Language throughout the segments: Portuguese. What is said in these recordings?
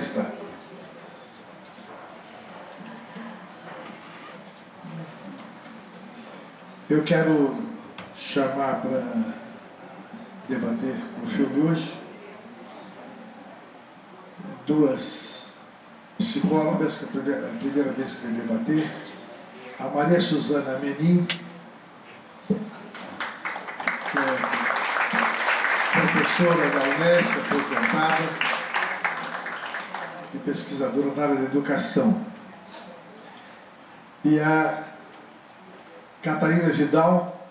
está. Eu quero chamar para debater o filme hoje duas psicólogas, a primeira vez que vem debater, a Maria Suzana Menin, que é professora da Unesp, aposentada e pesquisadora na área da educação, e a Catarina Vidal,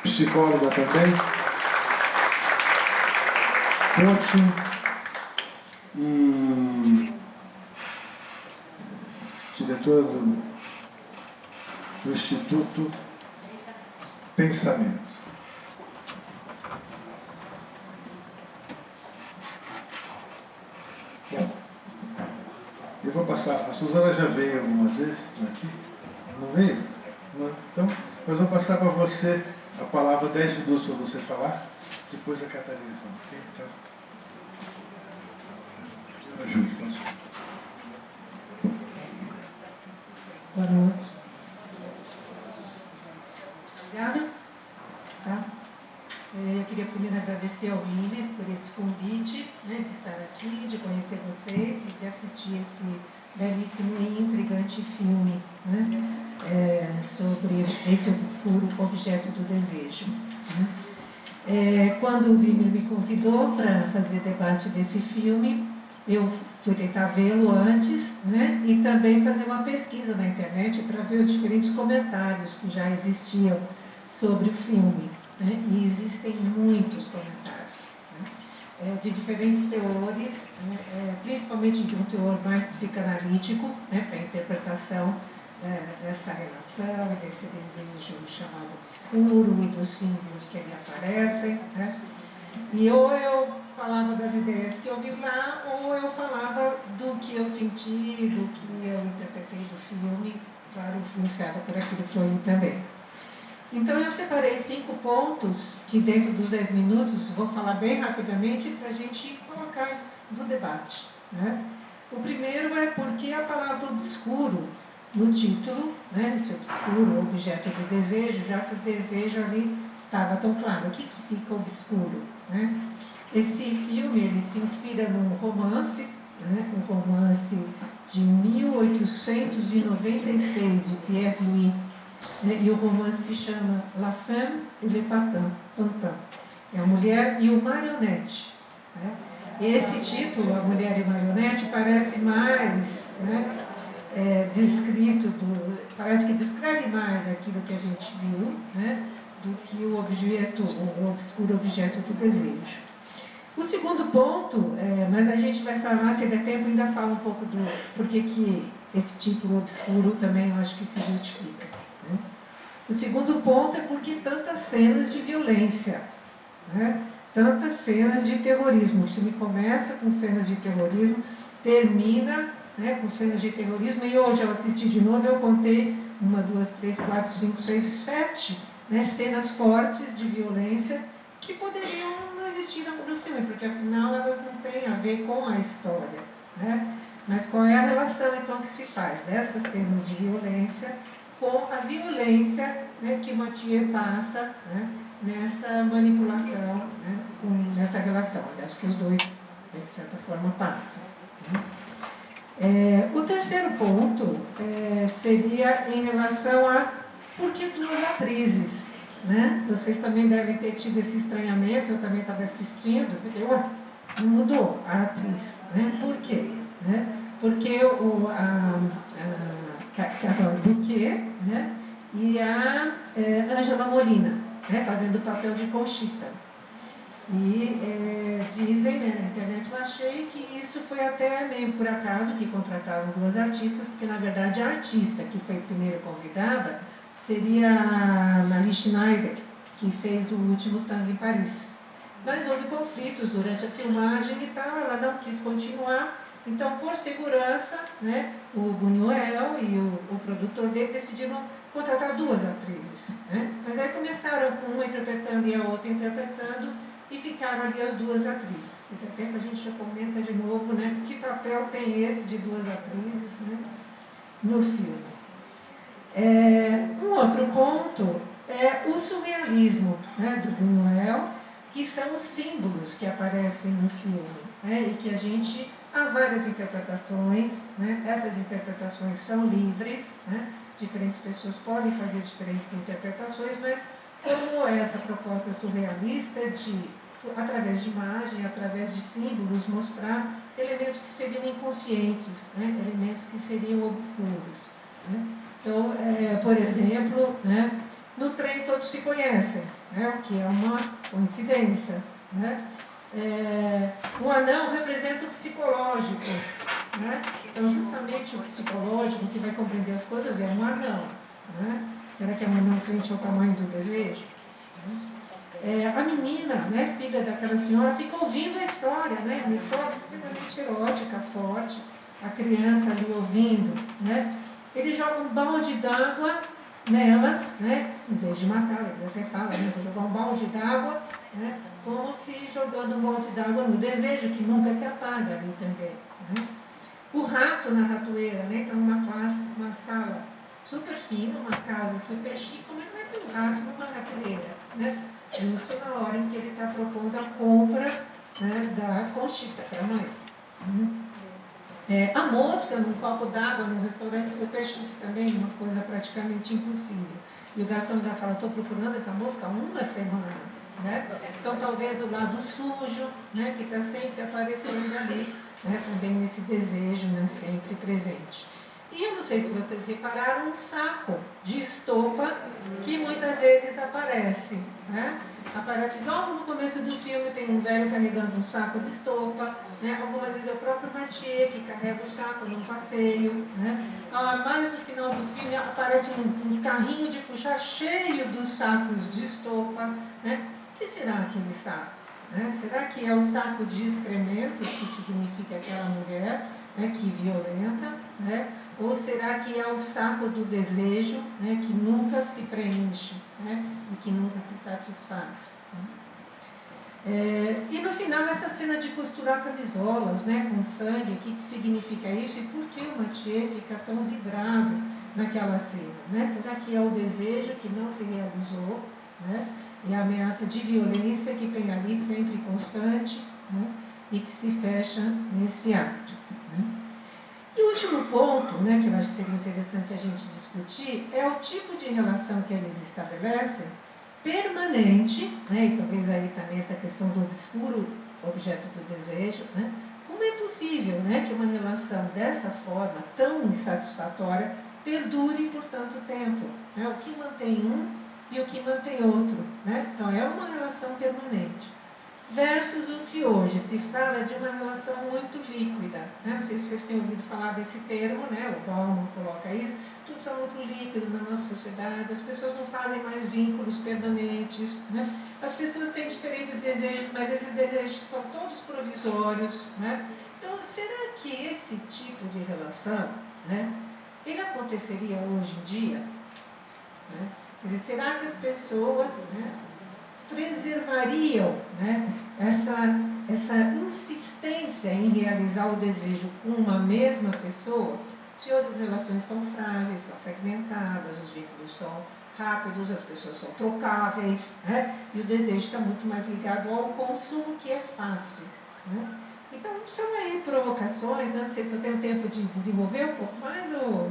psicóloga também, coaching e diretora do Instituto Pensamento. Bom, eu vou passar. A Suzana já veio algumas vezes aqui. Não veio? Não. Então, nós vamos passar para você a palavra, 10 minutos para você falar. Depois a Catarina fala. Ok? Então, ajude, pode. Boa noite. Obrigada. Tá? Eu queria primeiro agradecer ao Wiener por esse convite, né, de estar aqui, de conhecer vocês e de assistir esse belíssimo e intrigante filme, né, sobre esse obscuro objeto do desejo. Né. Quando o Wiener me convidou para fazer debate desse filme, eu fui tentar vê-lo antes, né, e também fazer uma pesquisa na internet para ver os diferentes comentários que já existiam sobre o filme. Né, e existem muitos comentários, né, de diferentes teores, né, principalmente de um teor mais psicanalítico, né, para a interpretação dessa relação, desse desejo chamado obscuro e dos símbolos que ali aparecem. Né, e ou eu falava das ideias que eu vi lá, ou eu falava do que eu senti, do que eu interpretei do filme, claro, influenciada por aquilo que eu li também. Então eu separei 5 pontos que dentro dos 10 minutos vou falar bem rapidamente para a gente colocar no debate. Né? O primeiro é porque a palavra obscuro no título, né, esse obscuro, objeto do desejo, já que o desejo ali estava tão claro. O que fica obscuro? Né? Esse filme ele se inspira num romance, né, um romance de 1896 de Pierre Louis. E o romance se chama La Femme et le Pantin. É a Mulher e o Marionete. Né? Esse título, A Mulher e o Marionete, parece mais, né, descrito, parece que descreve mais aquilo que a gente viu, né, do que o objeto, o obscuro objeto do desejo. O segundo ponto, mas a gente vai falar, se der tempo, ainda fala um pouco do porquê que esse título obscuro também eu acho que se justifica. Né? O segundo ponto é porque tantas cenas de violência, né? Tantas cenas de terrorismo. O filme começa com cenas de terrorismo, termina, né, com cenas de terrorismo, e hoje eu assisti de novo, eu contei 1, 2, 3, 4, 5, 6, 7, né, cenas fortes de violência que poderiam não existir no filme, porque afinal elas não têm a ver com a história. Né? Mas qual é a relação então que se faz dessas cenas de violência com a violência, né, que Mathieu passa, né, nessa manipulação, né, nessa relação? Acho que os dois, de certa forma, passam. Né? O terceiro ponto seria em relação a por que 2 atrizes? Né? Vocês também devem ter tido esse estranhamento, eu também estava assistindo, porque não mudou a atriz. Né? Por quê? Né? Porque Carole Bouquet, né, e a Ângela Molina, né, fazendo o papel de Conchita. E dizem, né, na internet, eu achei que isso foi até meio por acaso que contrataram 2 artistas, porque na verdade a artista que foi primeiro convidada seria a Marie Schneider, que fez o último Tango em Paris. Mas houve conflitos durante a filmagem e tal, ela não quis continuar. Então, por segurança, né, o Buñuel e o produtor dele decidiram contratar 2 atrizes. Né? Mas aí começaram com uma interpretando e a outra interpretando, e ficaram ali as duas atrizes. Daqui a tempo a gente já comenta de novo, né, que papel tem esse de duas atrizes, né, no filme. Um outro ponto é o surrealismo, né, do Buñuel, que são os símbolos que aparecem no filme, né, e que a gente há várias interpretações, né, essas interpretações são livres, né, diferentes pessoas podem fazer diferentes interpretações, mas como essa proposta surrealista de, através de imagem, através de símbolos, mostrar elementos que seriam inconscientes, né, elementos que seriam obscuros, né. Então, por exemplo, né, no trem todos se conhecem, né, o que é uma coincidência, né. O anão representa o psicológico, né. Então, justamente o psicológico que vai compreender as coisas é um anão, né. Será que é um anão frente ao tamanho do desejo? A menina, né, filha daquela senhora, fica ouvindo a história, né, uma história extremamente erótica, forte, a criança ali ouvindo, né. Ele joga um balde d'água nela, né, em vez de matá-la, ele até fala, né, vou jogar um balde d'água, né, como se jogando um balde d'água no desejo, que nunca se apaga ali também, né. O rato na ratoeira, né, então uma sala super fina, uma casa super chique, como é que vai ter um rato numa ratoeira, né, justo na hora em que ele está propondo a compra, né, da Conchita para a mãe. A mosca num copo d'água num restaurante super chique também, uma coisa praticamente impossível. E o garçom ainda fala, estou procurando essa mosca há uma semana. Né? Então talvez o lado sujo, né, que está sempre aparecendo ali, né, também nesse desejo, né, sempre presente. E eu não sei se vocês repararam um saco de estopa que muitas vezes aparece. Né? Aparece logo no começo do filme, tem um velho carregando um saco de estopa, né? Algumas vezes é o próprio Mathieu que carrega o saco num passeio. Né? Mais no final do filme aparece um carrinho de puxar cheio dos sacos de estopa. Né? O que será aquele saco? Né? Será que é o saco de excrementos que significa aquela mulher, né, que violenta? Né? Ou será que é o saco do desejo, né, que nunca se preenche, né, e que nunca se satisfaz? E no final essa cena de costurar camisolas, né, com sangue, o que significa isso e por que o Mathieu fica tão vidrado naquela cena? Né? Será que é o desejo que não se realizou, né, e a ameaça de violência que tem ali sempre constante, né, e que se fecha nesse ato? Né? E o último ponto, né, que eu acho que seria interessante a gente discutir, é o tipo de relação que eles estabelecem, permanente, né, e talvez aí também essa questão do obscuro objeto do desejo, né, como é possível, né, que uma relação dessa forma, tão insatisfatória, perdure por tanto tempo? Né, o que mantém um e o que mantém outro? Né? Então é uma relação permanente. Versus o que hoje se fala de uma relação muito líquida. Né? Não sei se vocês têm ouvido falar desse termo, né? O Bauman coloca isso. Tudo está muito líquido na nossa sociedade, as pessoas não fazem mais vínculos permanentes. Né? As pessoas têm diferentes desejos, mas esses desejos são todos provisórios. Né? Então, será que esse tipo de relação, né, ele aconteceria hoje em dia? Né? Quer dizer, será que as pessoas, né, preservariam, né, essa insistência em realizar o desejo com uma mesma pessoa, se hoje as relações são frágeis, são fragmentadas, os vínculos são rápidos, as pessoas são trocáveis, né, e o desejo está muito mais ligado ao consumo, que é fácil. Né? Então, são aí provocações, não sei se eu tenho tempo de desenvolver um pouco mais ou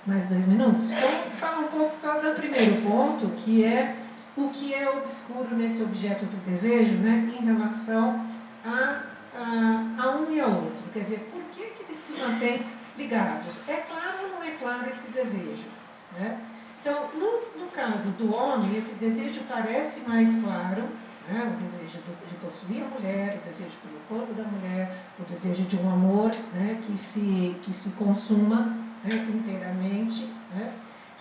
mais 2 minutos. Então, fala um pouco só do primeiro ponto, que é o que é obscuro nesse objeto do desejo, né, em relação a um e ao outro. Quer dizer, por que eles se mantêm ligados? É claro ou não é claro esse desejo? Né? Então, no caso do homem, esse desejo parece mais claro, né, o desejo de possuir a mulher, o desejo pelo corpo da mulher, o desejo de um amor, né, que se consuma, né, inteiramente. Né?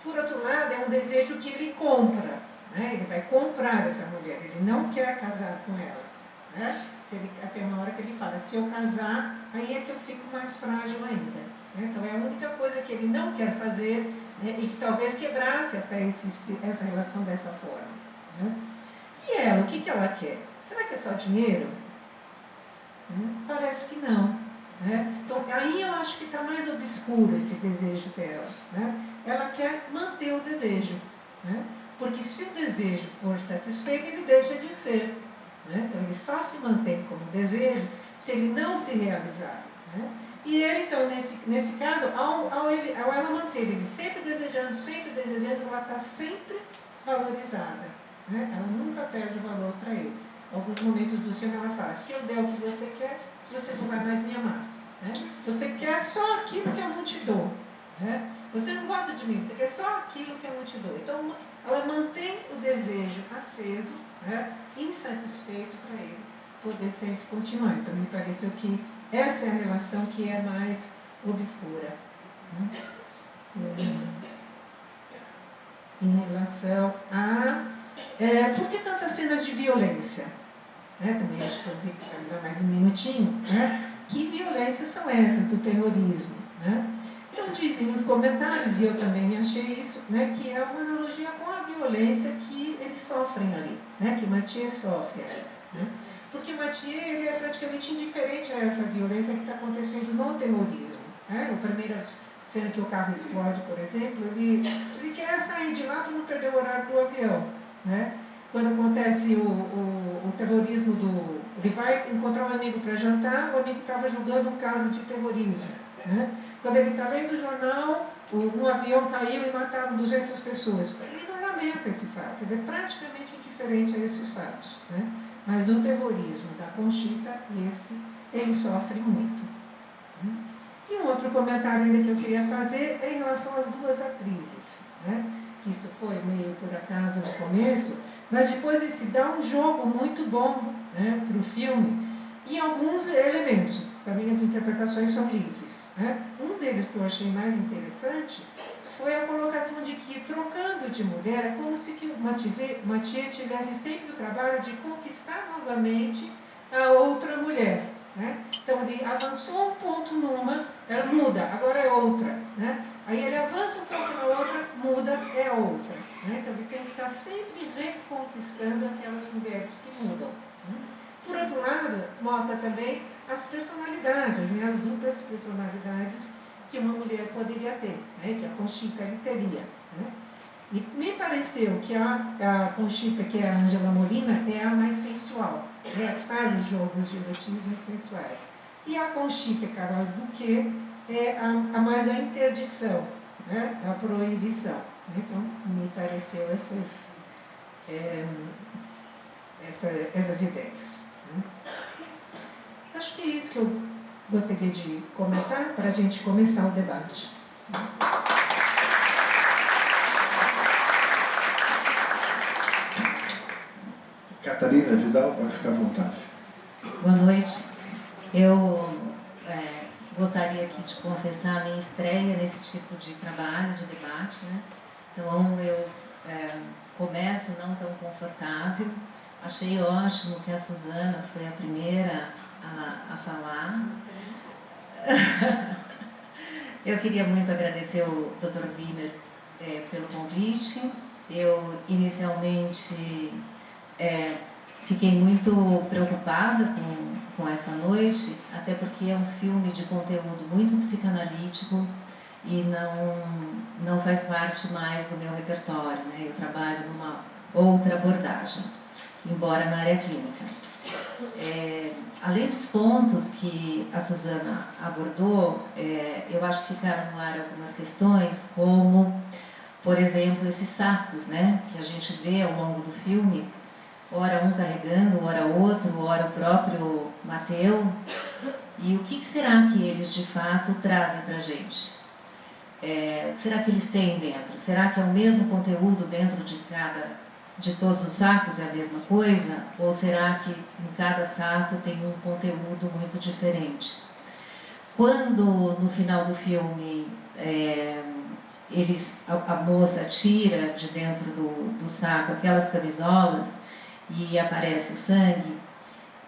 Por outro lado, é um desejo que ele compra. Né? Ele vai comprar essa mulher, ele não quer casar com ela. Né? Até uma hora que ele fala, se eu casar, aí é que eu fico mais frágil ainda. Né? Então é a única coisa que ele não quer fazer, né, e que talvez quebrasse até essa relação dessa forma. Né? E ela, o que ela quer? será que é só dinheiro? Parece que não. Então, aí eu acho que está mais obscuro esse desejo dela. Ela quer manter o desejo. Porque se o desejo for satisfeito, ele deixa de ser. Então, ele só se mantém como desejo se ele não se realizar. E ele, então, nesse caso, ao ela manter ele sempre desejando, ela está sempre valorizada. Ela nunca perde o valor para ele. Em alguns momentos do filme ela fala, se eu der o que você quer, você não vai mais me amar. Você quer só aquilo que eu não te dou. Você não gosta de mim, você quer só aquilo que eu não te dou. Então, ela mantém o desejo aceso, insatisfeito para ele poder sempre continuar. Então, me pareceu que essa é a relação que é mais obscura. Em relação a... por que tantas cenas de violência? Também acho que eu vi para dar mais um minutinho. Que violências são essas do terrorismo? Então, dizem nos comentários, e eu também achei isso, que é uma analogia com a violência que eles sofrem ali, que Mathieu sofre ali. Porque Mathieu ele é praticamente indiferente a essa violência que está acontecendo no terrorismo. A primeira cena que o carro explode, por exemplo, ele quer sair de lá para não perder o horário do avião. Quando acontece o terrorismo ele vai encontrar um amigo para jantar, o amigo estava julgando um caso de terrorismo. Quando ele está lendo o jornal, um avião caiu e mataram 200 pessoas. Ele não lamenta esse fato, ele é praticamente indiferente a esses fatos. Mas o terrorismo da Conchita, ele sofre muito. E um outro comentário ainda que eu queria fazer é em relação às duas atrizes. Isso foi meio por acaso no começo, mas depois esse dá um jogo muito bom para o filme e alguns elementos. Também as interpretações são livres. Um deles que eu achei mais interessante foi a colocação de que, trocando de mulher, é como se que o Mathieu tivesse sempre o trabalho de conquistar novamente a outra mulher. Então, ele avançou um ponto numa, ela muda, agora é outra. Aí ele avança um pouco na outra, muda, é outra. Então, ele tem que estar sempre reconquistando aquelas mulheres que mudam. Por outro lado, mostra também as personalidades, as duplas personalidades que uma mulher poderia ter, que a Conchita teria. E me pareceu que a Conchita, que é a Ângela Molina, é a mais sensual, a que faz os jogos de erotismo sensuais. E a Conchita Carol Bouquet é a mais da interdição, da proibição. Então, me pareceu essas ideias. Acho que é isso que eu gostaria de comentar para a gente começar o debate. Catarina Vidal, pode ficar à vontade. Boa noite. Eu gostaria aqui de confessar a minha estreia nesse tipo de trabalho, de debate. Então, eu começo não tão confortável. Achei ótimo que a Suzana foi a primeira a falar. Eu queria muito agradecer o Dr. Wimmer pelo convite. Eu, inicialmente, fiquei muito preocupada com esta noite, até porque é um filme de conteúdo muito psicanalítico e não faz parte mais do meu repertório. Eu trabalho numa outra abordagem, embora na área clínica. Além dos pontos que a Suzana abordou, eu acho que ficaram no ar algumas questões, como, por exemplo, esses sacos, que a gente vê ao longo do filme, ora um carregando, ora outro, ora o próprio Mateu. E o que será que eles de fato trazem para a gente? O que será que eles têm dentro? Será que é o mesmo conteúdo dentro de todos os sacos, é a mesma coisa? Ou será que em cada saco tem um conteúdo muito diferente? Quando no final do filme a moça tira de dentro do saco aquelas camisolas e aparece o sangue,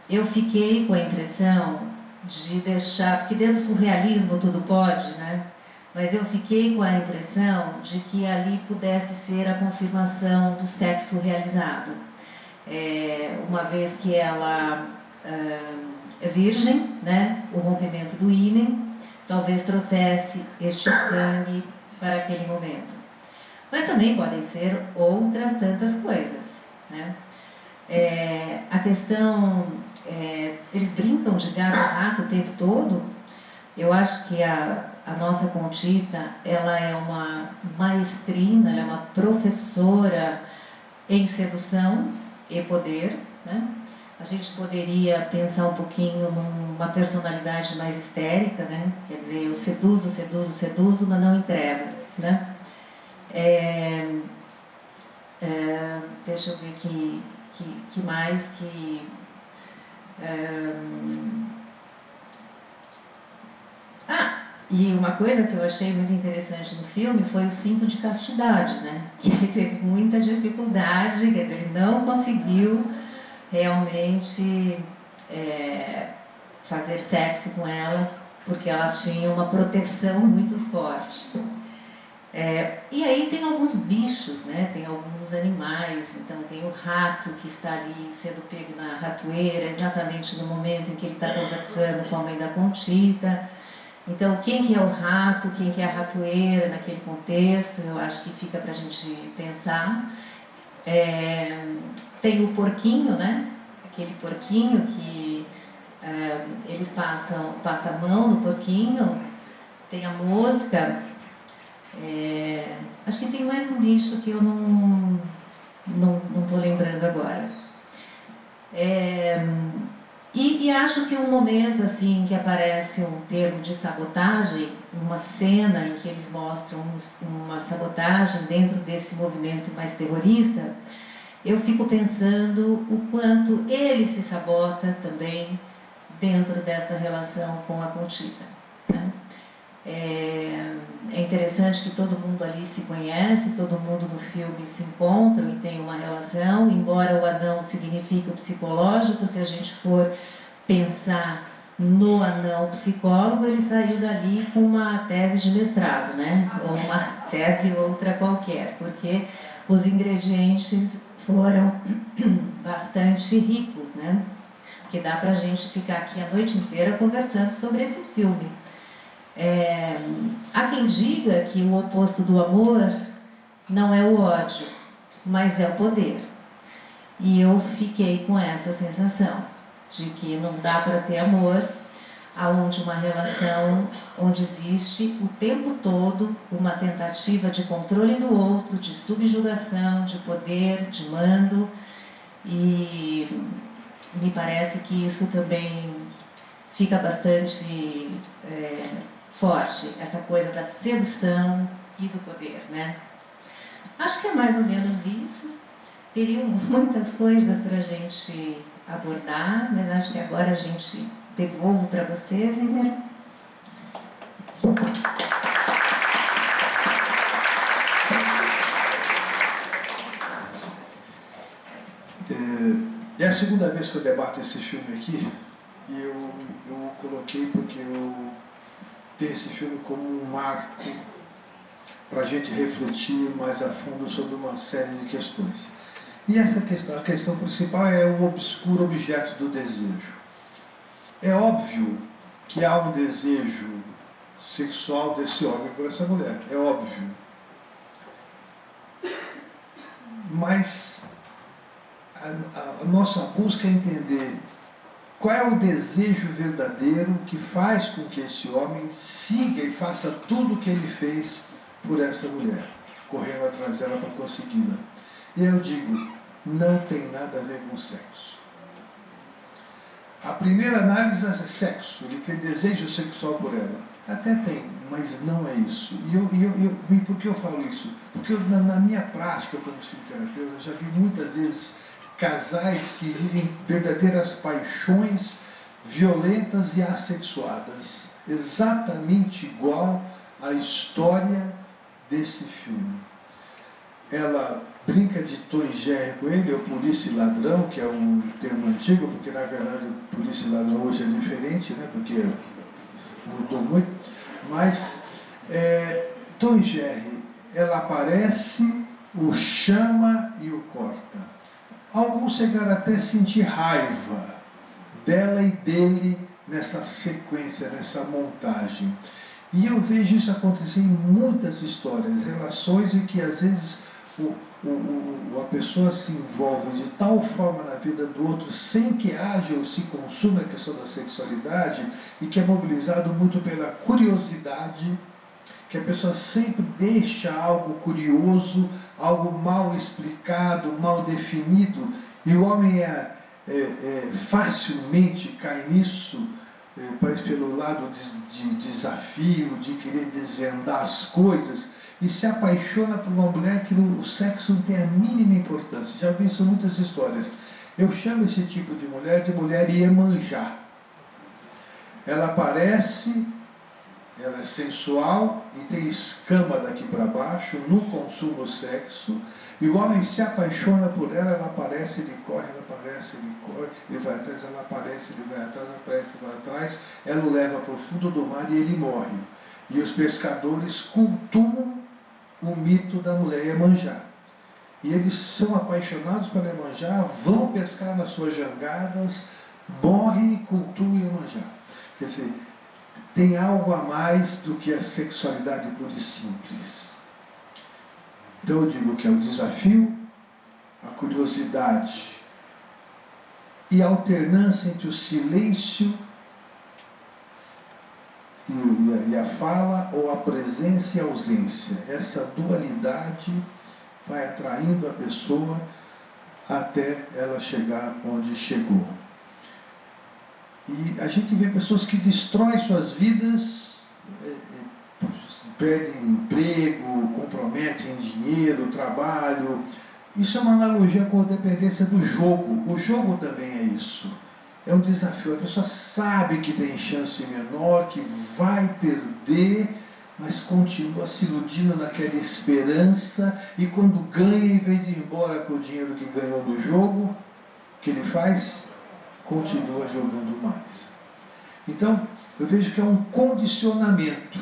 eu fiquei com a impressão de deixar, porque dentro do surrealismo tudo pode, mas eu fiquei com a impressão de que ali pudesse ser a confirmação do sexo realizado. uma vez que ela é virgem, né? O rompimento do ímen talvez trouxesse este sangue para aquele momento. Mas também podem ser outras tantas coisas, né? A questão, eles brincam de gato e rato o tempo todo. Eu acho que a nossa Conchita, ela é uma maestrina, ela é uma professora em sedução e poder, né? A gente poderia pensar um pouquinho numa personalidade mais histérica, né? Quer dizer, eu seduzo, seduzo, seduzo, mas não entrego, né? Deixa eu ver que mais que... E uma coisa que eu achei muito interessante no filme foi o cinto de castidade, né? Que ele teve muita dificuldade, quer dizer, ele não conseguiu realmente fazer sexo com ela, porque ela tinha uma proteção muito forte. E aí tem alguns bichos, né? Tem alguns animais, então tem o rato que está ali sendo pego na ratoeira, exatamente no momento em que ele está conversando com a mãe da Conchita. Então, quem que é o rato, quem que é a ratoeira naquele contexto, eu acho que fica para a gente pensar. Tem o porquinho, né? Aquele porquinho que eles passam a mão no porquinho. Tem a mosca. Acho que tem mais um bicho que eu não estou lembrando agora. E acho que um momento assim que aparece um termo de sabotagem, uma cena em que eles mostram uma sabotagem dentro desse movimento mais terrorista, eu fico pensando o quanto ele se sabota também dentro desta relação com a Conchita, né? É interessante que todo mundo ali se conhece, todo mundo no filme se encontra e tem uma relação, embora o anão signifique o psicológico, se a gente for pensar no anão psicólogo, ele saiu dali com uma tese de mestrado, né? Ou uma tese outra qualquer, porque os ingredientes foram bastante ricos, né? Porque dá pra gente ficar aqui a noite inteira conversando sobre esse filme. Há quem diga que o oposto do amor não é o ódio, mas é o poder. E eu fiquei com essa sensação de que não dá para ter amor aonde uma relação onde existe o tempo todo uma tentativa de controle do outro, de subjugação, de poder, de mando. E me parece que isso também fica bastante forte, essa coisa da sedução e do poder, né? Acho que é mais ou menos isso. Teriam muitas coisas para a gente abordar, mas acho que agora a gente devolvo para você, Wimmer. É a segunda vez que eu debato esse filme aqui, e eu coloquei porque eu tenho esse filme como um marco para a gente refletir mais a fundo sobre uma série de questões. E essa questão, a questão principal é o obscuro objeto do desejo. É óbvio que há um desejo sexual desse homem por essa mulher, é óbvio. Mas a nossa busca é entender qual é o desejo verdadeiro que faz com que esse homem siga e faça tudo o que ele fez por essa mulher, correndo atrás dela para consegui-la. E eu digo, não tem nada a ver com sexo. A primeira análise é sexo, ele tem desejo sexual por ela. Até tem, mas não é isso. E por que eu falo isso? Porque na minha prática como psicoterapeuta, eu já vi muitas vezes casais que vivem verdadeiras paixões violentas e assexuadas, exatamente igual à história desse filme. Ela brinca de Tom e Jerry com ele, ou polícia e ladrão, que é um termo antigo, porque na verdade polícia e ladrão hoje é diferente, né, porque mudou muito, mas Tom e Jerry, ela aparece, o chama e o corta. Alguns chegaram até a sentir raiva dela e dele nessa sequência, nessa montagem. E eu vejo isso acontecer em muitas histórias, relações em que às vezes a pessoa se envolve de tal forma na vida do outro sem que haja ou se consuma a questão da sexualidade e que é mobilizado muito pela curiosidade, que a pessoa sempre deixa algo curioso, algo mal explicado, mal definido, e o homem facilmente cai nisso, parece pelo lado de desafio, de querer desvendar as coisas, e se apaixona por uma mulher que o sexo não tem a mínima importância. Já vi isso em muitas histórias. Eu chamo esse tipo de mulher Iemanjá. Ela aparece, ela é sensual e tem escama daqui para baixo, não consuma o sexo, e o homem se apaixona por ela, ela aparece, ele corre, ela aparece, ele corre, ele vai atrás, ela aparece, ele vai atrás, aparece, vai atrás, ela o leva para o fundo do mar e ele morre. E os pescadores cultuam o mito da mulher Iemanjá. E eles são apaixonados pela Iemanjá, vão pescar nas suas jangadas, morrem e cultuam Iemanjá. Quer dizer, tem algo a mais do que a sexualidade pura e simples. Então eu digo que é o desafio, a curiosidade e a alternância entre o silêncio e a fala, ou a presença e a ausência. Essa dualidade vai atraindo a pessoa até ela chegar onde chegou. E a gente vê pessoas que destroem suas vidas, perdem emprego, comprometem dinheiro, trabalho. Isso é uma analogia com a dependência do jogo. O jogo também é isso. É um desafio. A pessoa sabe que tem chance menor, que vai perder, mas continua se iludindo naquela esperança, e quando ganha, em vez de ir embora com o dinheiro que ganhou do jogo, o que ele faz? Continua jogando mais. Então, eu vejo que é um condicionamento.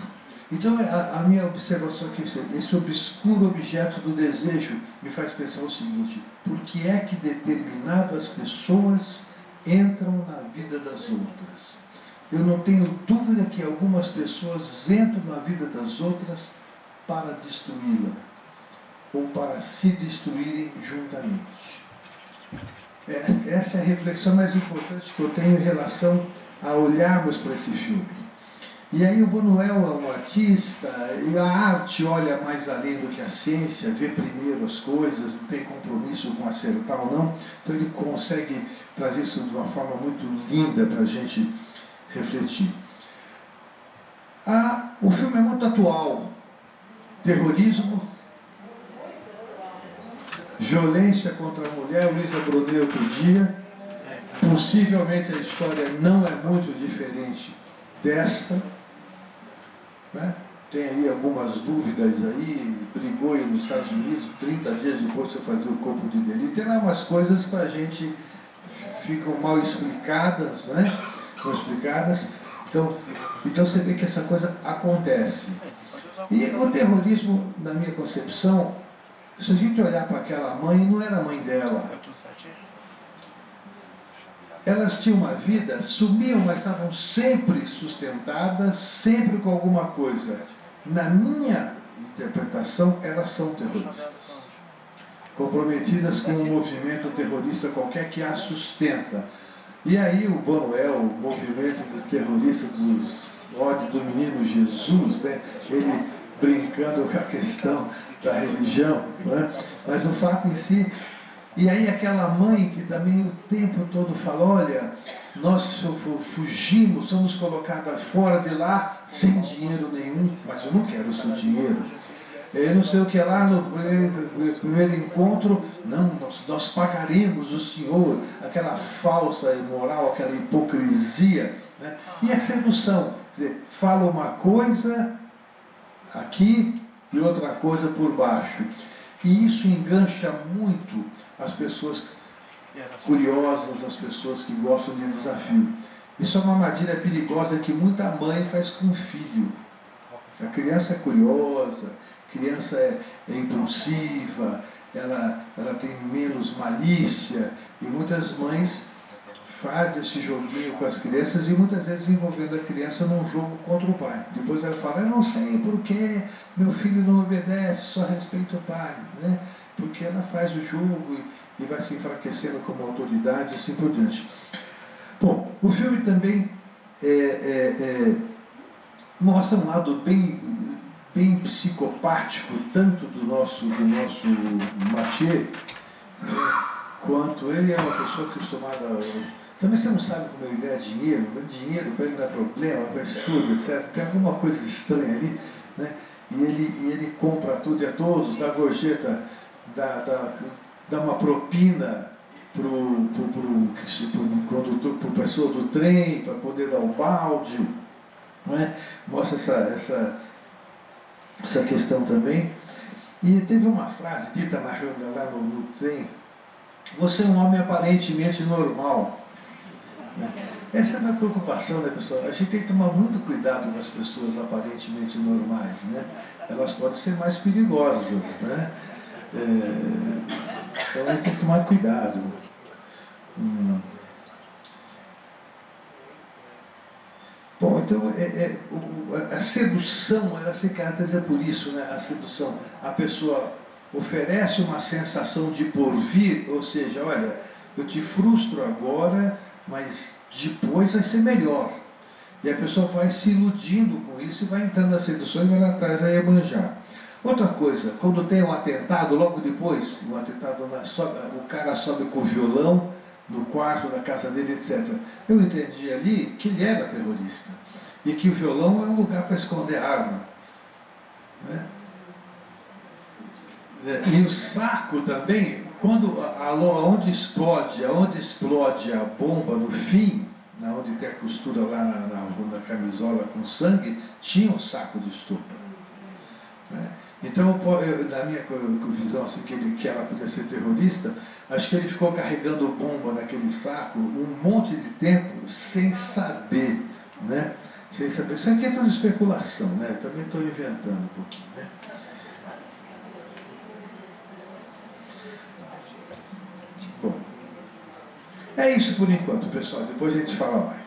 Então, a minha observação aqui, esse obscuro objeto do desejo, me faz pensar o seguinte: por que é que determinadas pessoas entram na vida das outras? Eu não tenho dúvida que algumas pessoas entram na vida das outras para destruí-la, ou para se destruírem juntamente. Essa é a reflexão mais importante que eu tenho em relação a olharmos para esse filme. E aí o Buñuel é um artista, e a arte olha mais além do que a ciência, vê primeiro as coisas, não tem compromisso com acertar ou não, então ele consegue trazer isso de uma forma muito linda para a gente refletir. O filme é muito atual. Terrorismo, violência contra a mulher. Luísa Brunet outro dia. Possivelmente a história não é muito diferente desta, né? Tem aí algumas dúvidas aí, brigou aí nos Estados Unidos, 30 dias depois de fazer o corpo de delito. Tem lá umas coisas para a gente ficam mal explicadas, né? Mal explicadas. Então você vê que essa coisa acontece. E o terrorismo, na minha concepção, se a gente olhar para aquela mãe, não era a mãe dela. Elas tinham uma vida, sumiam, mas estavam sempre sustentadas, sempre com alguma coisa. Na minha interpretação, elas são terroristas. Comprometidas com um movimento terrorista qualquer que a sustenta. E aí o Buñuel, o movimento terrorista dos ódio do menino Jesus, né? Ele brincando com a questão da religião, né? Mas o fato em si. E aí aquela mãe que também o tempo todo fala: olha, nós fugimos, somos colocadas fora de lá sem dinheiro nenhum, mas eu não quero o seu dinheiro. Eu não sei o que lá no primeiro encontro, não, nós pagaremos o senhor, aquela falsa moral, aquela hipocrisia, né? E a sedução, quer dizer, fala uma coisa aqui e outra coisa por baixo. E isso engancha muito as pessoas curiosas, as pessoas que gostam de desafio. Isso é uma armadilha perigosa que muita mãe faz com o filho. A criança é curiosa, a criança é impulsiva, ela ela tem menos malícia, e muitas mães fazem esse joguinho com as crianças e muitas vezes envolvendo a criança num jogo contra o pai. Depois ela fala, eu não sei por que meu filho não obedece, só respeita o pai, né? Porque ela faz o jogo e vai se enfraquecendo como autoridade e assim por diante. Bom, o filme também mostra um lado bem psicopático, tanto do nosso Mathieu, quanto ele é uma pessoa acostumada também você não sabe como ele ganha dinheiro para ele não é problema, faz tudo, etc. Tem alguma coisa estranha ali, né? E ele compra tudo e a todos, dá gorjeta, dá uma propina pro condutor, pro pessoa do trem, para poder dar o balde, não é? Mostra essa questão também. E teve uma frase dita na reunião lá no trem: você é um homem aparentemente normal. Né? Essa é a minha preocupação, né, pessoal? A gente tem que tomar muito cuidado com as pessoas aparentemente normais, né? Elas podem ser mais perigosas, né? Então a gente tem que tomar cuidado. Bom, então a sedução, ela se caracteriza por isso, né? A sedução, a pessoa oferece uma sensação de porvir, ou seja, olha, eu te frustro agora, mas depois vai ser melhor. E a pessoa vai se iludindo com isso e vai entrando na sedução e vai lá atrás a Iemanjá. Outra coisa, quando tem um atentado, logo depois, um atentado o cara sobe com o violão no quarto da casa dele, etc. Eu entendi ali que ele era terrorista e que o violão é um lugar para esconder arma, né? E o saco também, onde explode a bomba no fim, onde tem a costura lá na camisola com sangue, tinha um saco de estupro, né? Então, na minha visão, assim, que ela podia ser terrorista, acho que ele ficou carregando bomba naquele saco um monte de tempo sem saber, né? Sem saber. Isso aqui é toda especulação, né? Também estou inventando um pouquinho, né? Bom, é isso por enquanto, pessoal. Depois a gente fala mais.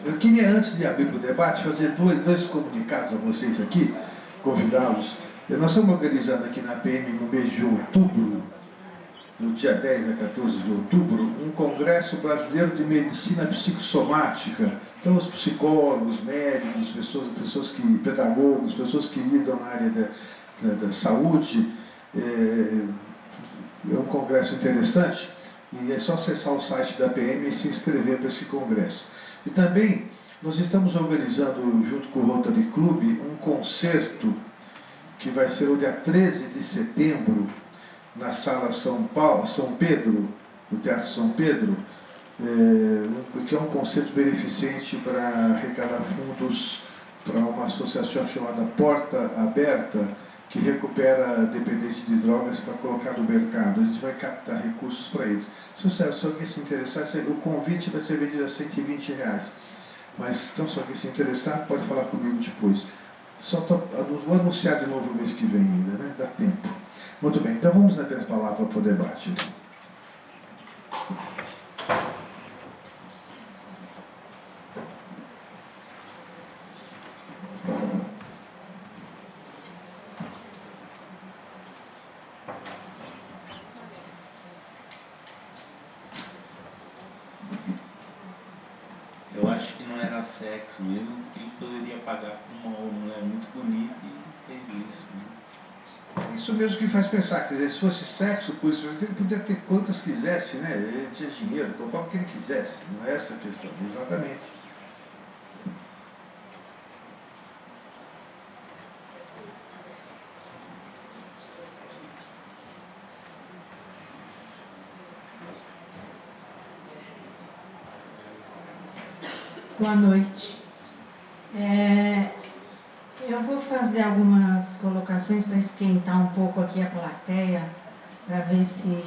Eu queria, antes de abrir para o debate, fazer dois comunicados a vocês aqui, convidá-los. Nós estamos organizando aqui na PM, no mês de outubro, no dia 10 a 14 de outubro, um congresso brasileiro de medicina psicossomática. Então, os psicólogos, médicos, pedagogos, pessoas que lidam na área da saúde. É um congresso interessante e é só acessar o site da PM e se inscrever para esse congresso. E também nós estamos organizando, junto com o Rotary Club, um concerto que vai ser o dia 13 de setembro, na Sala São Pedro, no Teatro São Pedro, que é um concerto beneficente para arrecadar fundos para uma associação chamada Porta Aberta, que recupera dependentes de drogas para colocar no mercado. A gente vai captar recursos para eles. Se alguém se interessar, o convite vai ser vendido a R$120. Mas, então, se alguém se interessar, pode falar comigo depois. Vou anunciar de novo o mês que vem ainda, né? Dá tempo. Muito bem, então vamos abrir a palavra para o debate. Eu acho que não era sexo mesmo, que ele poderia pagar por uma mulher muito bonita e fez isso, né? Isso mesmo que faz pensar, quer dizer, se fosse sexo, ele podia ter quantas quisesse, né? Ele tinha dinheiro, comprava o que ele quisesse, não é essa a questão, exatamente. Boa noite. Eu vou fazer algumas colocações para esquentar um pouco aqui a plateia, para ver se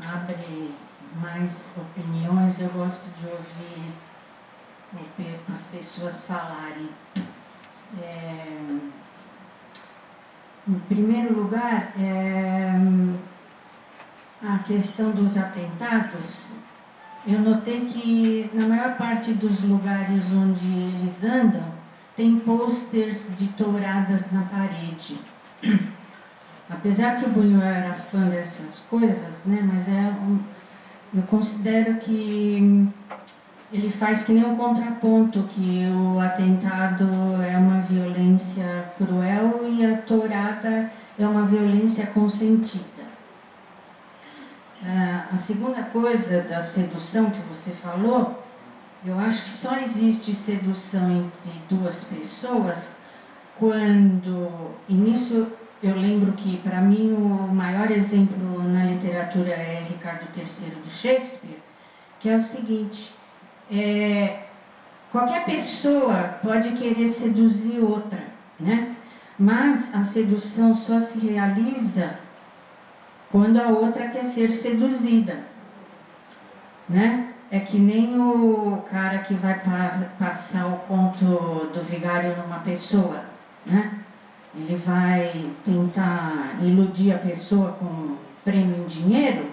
abre mais opiniões. Eu gosto de ouvir as pessoas falarem. Em primeiro lugar, a questão dos atentados. Eu notei que na maior parte dos lugares onde eles andam, tem posters de touradas na parede. Apesar que o Buñuel era fã dessas coisas, né, mas eu considero que ele faz que nem um contraponto, que o atentado é uma violência cruel e a tourada é uma violência consentida. A segunda coisa da sedução que você falou, eu acho que só existe sedução entre duas pessoas quando, e nisso eu lembro que para mim o maior exemplo na literatura é Ricardo III do Shakespeare, que é o seguinte, qualquer pessoa pode querer seduzir outra, né? Mas a sedução só se realiza quando a outra quer ser seduzida, né? É que nem o cara que vai passar o conto do vigário numa pessoa, né? Ele vai tentar iludir a pessoa com prêmio em dinheiro,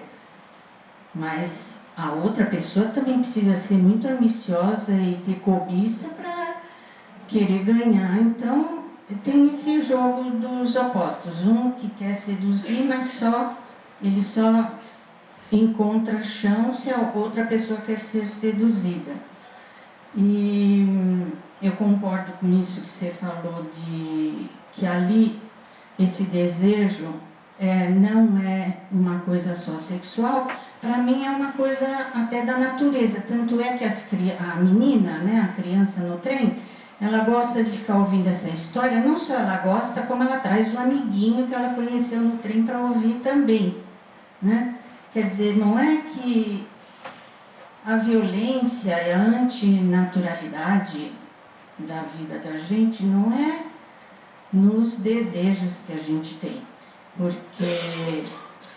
mas a outra pessoa também precisa ser muito ambiciosa e ter cobiça para querer ganhar. Então, tem esse jogo dos opostos. Um que quer seduzir, mas ele só encontra chão se a outra pessoa quer ser seduzida. E eu concordo com isso que você falou, de que ali esse desejo não é uma coisa só sexual. Para mim é uma coisa até da natureza. Tanto é que a menina, né, a criança no trem, ela gosta de ficar ouvindo essa história. Não só ela gosta, como ela traz um amiguinho que ela conheceu no trem para ouvir também, né? Quer dizer, não é que a violência e a antinaturalidade da vida da gente não é nos desejos que a gente tem, porque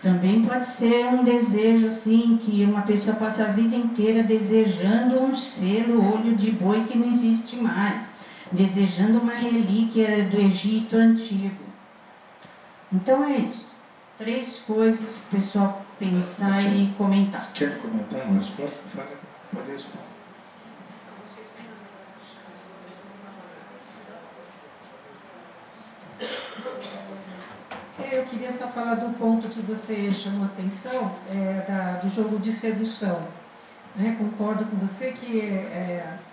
também pode ser um desejo assim, que uma pessoa passa a vida inteira desejando um selo olho de boi que não existe mais, desejando uma relíquia do Egito antigo. Então é isso. 3 coisas para o pessoal pensar e comentar. Você quer comentar uma resposta? Pode responder. Eu queria só falar do ponto que você chamou a atenção, do jogo de sedução. Concordo com você que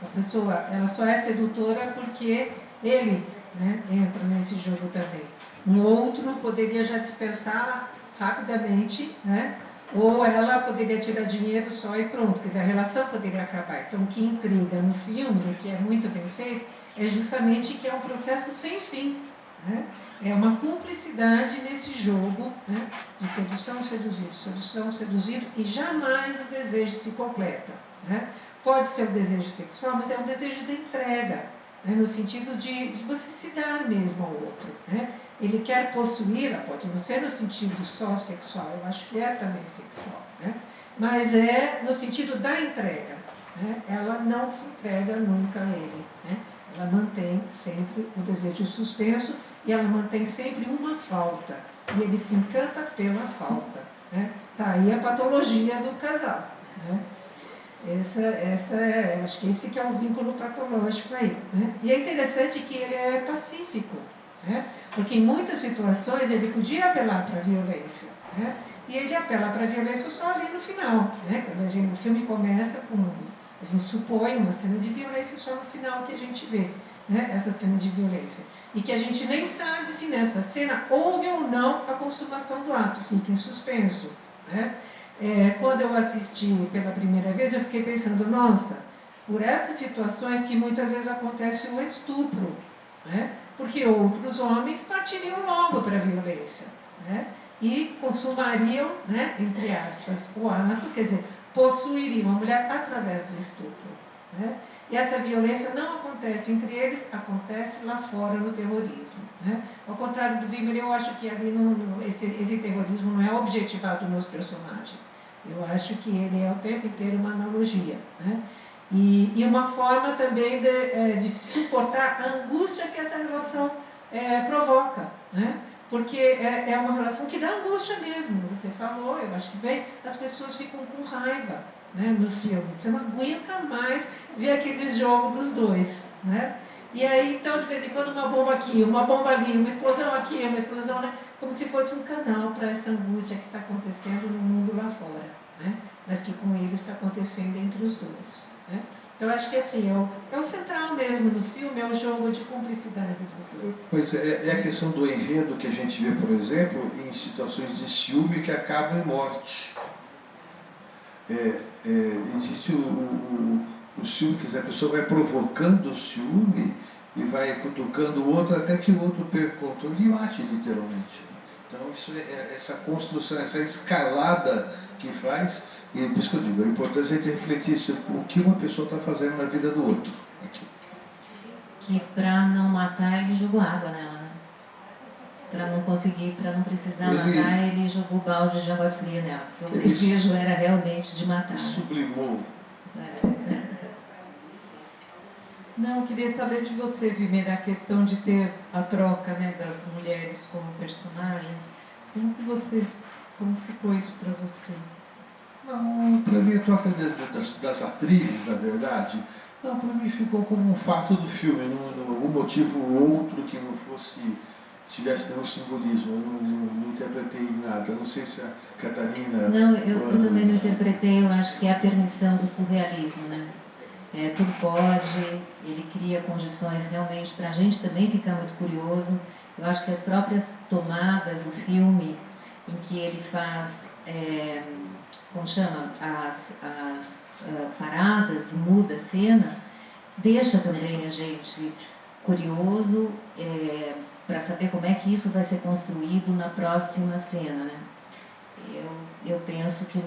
a pessoa ela só é sedutora porque ele, né, entra nesse jogo também. Um outro poderia já dispensar rapidamente, né? Ou ela poderia tirar dinheiro só e pronto, quer dizer, a relação poderia acabar. Então, o que intriga no filme, que é muito bem feito, é justamente que é um processo sem fim, né? É uma cumplicidade nesse jogo, né, de sedução, seduzido, e jamais o desejo se completa, né? Pode ser o desejo sexual, mas é um desejo de entrega, né, no sentido de você se dar mesmo ao outro, né? Ele quer possuí-la, pode não ser no sentido só sexual, eu acho que é também sexual, né? Mas é no sentido da entrega, né? Ela não se entrega nunca a ele, né? Ela mantém sempre o desejo suspenso e ela mantém sempre uma falta, e ele se encanta pela falta, né? Tá aí a patologia do casal, né? Acho que esse que é o vínculo patológico aí, né? E é interessante que ele é pacífico, né? Porque em muitas situações ele podia apelar para a violência, né? E ele apela para a violência só ali no final, né? Quando o filme começa com, a gente supõe uma cena de violência, só no final que a gente vê, né, essa cena de violência. E que a gente nem sabe se nessa cena houve ou não a consumação do ato, fica em suspenso, né? Quando eu assisti pela primeira vez, eu fiquei pensando, nossa, por essas situações que muitas vezes acontece um estupro, né? Porque outros homens partiriam logo para a violência, né? E consumariam, né, entre aspas, o ato, quer dizer, possuiriam a mulher através do estupro, né? E essa violência não acontece entre eles, acontece lá fora no terrorismo, né? Ao contrário do Wimmer, eu acho que ali esse terrorismo não é objetivado nos personagens. Eu acho que ele é o tempo inteiro uma analogia, né? E uma forma também de suportar a angústia que essa relação provoca, né? Porque é uma relação que dá angústia mesmo. Você falou, eu acho que bem, as pessoas ficam com raiva, né, no filme. Você não aguenta mais ver aquele jogo dos dois, né? E aí, então, de vez em quando, uma bomba aqui, uma bomba ali, uma explosão aqui, uma explosão, né? Como se fosse um canal para essa angústia que está acontecendo no mundo lá fora, né? Mas que com ele está acontecendo entre os dois, né? Então, acho que assim, é o central mesmo no filme, é o jogo de cumplicidade dos dois. Pois é a questão do enredo que a gente vê, por exemplo, em situações de ciúme que acabam em morte. Existe o ciúme, quer dizer, a pessoa vai provocando o ciúme e vai cutucando o outro até que o outro perca o controle e mate, literalmente. Então, isso essa construção, essa escalada que faz, e por isso que eu digo, é importante a gente refletir sobre o que uma pessoa está fazendo na vida do outro. Aqui. Que para não matar, ele jogou água nela, né? Para não conseguir, para não precisar matar, ele jogou balde de água fria nela. Porque o desejo era realmente de matar. Sublimou. Não, eu queria saber de você, Vimer, a questão de ter a troca, né, das mulheres como personagens. Como ficou isso para você? Não, para mim a troca das atrizes, na verdade, não, para mim ficou como um fato do filme, não algum motivo outro que não tivesse nenhum simbolismo. Eu não interpretei nada. Não sei se a Catarina... Não, eu também não interpretei, eu acho que é a permissão do surrealismo, né? Tudo pode, ele cria condições realmente para a gente também ficar muito curioso. Eu acho que as próprias tomadas do filme, em que ele faz, como chama, as paradas e muda a cena, deixa também a gente curioso para saber como é que isso vai ser construído na próxima cena, né? Eu penso que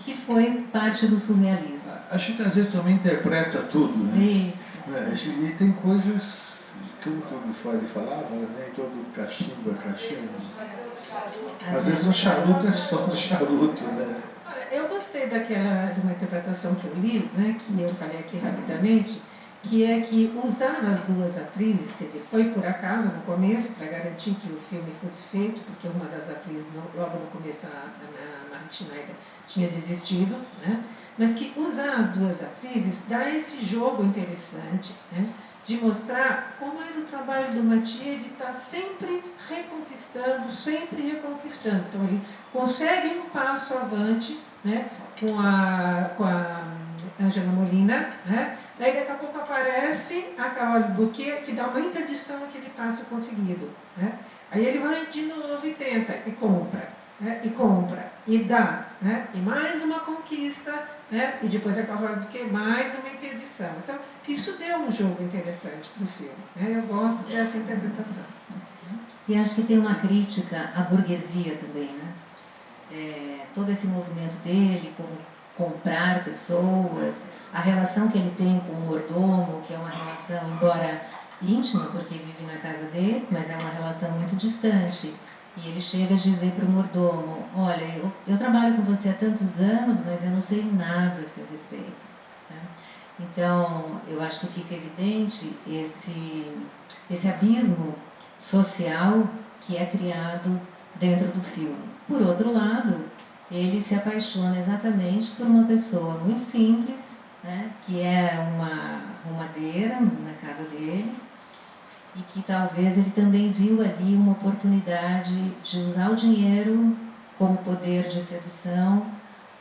que foi parte do surrealismo. A gente às vezes também interpreta tudo, né? Isso. E tem coisas, como que eu falava, né? Todo cachimbo é cachimbo. Às vezes o charuto é só um charuto, né? Eu gostei de uma interpretação que eu li, né, que eu falei aqui rapidamente, que é que usar as duas atrizes, quer dizer, foi por acaso no começo, para garantir que o filme fosse feito, porque uma das atrizes, logo no começo, a Marit Schneider, tinha desistido, né, mas que usar as duas atrizes dá esse jogo interessante, né, de mostrar como era o trabalho do Mathieu de estar sempre reconquistando. Então ele consegue um passo avante, né, com a Angela Molina, né? Daí daqui a pouco aparece a Carole Bouquet, que dá uma interdição àquele passo conseguido, né? Aí ele vai de novo e tenta, e compra, né? E dá, né? E mais uma conquista, né? E depois a Carole Bouquet, mais uma interdição. Então, isso deu um jogo interessante para o filme, né? Eu gosto dessa interpretação. E acho que tem uma crítica à burguesia também, né? Todo esse movimento dele, como comprar pessoas, a relação que ele tem com o mordomo, que é uma relação, embora íntima, porque vive na casa dele, mas é uma relação muito distante. E ele chega a dizer para o mordomo: olha, eu trabalho com você há tantos anos, mas eu não sei nada a seu respeito. Né? Então, eu acho que fica evidente esse abismo social que é criado dentro do filme. Por outro lado, ele se apaixona exatamente por uma pessoa muito simples, né, que é uma arrumadeira na casa dele, e que talvez ele também viu ali uma oportunidade de usar o dinheiro como poder de sedução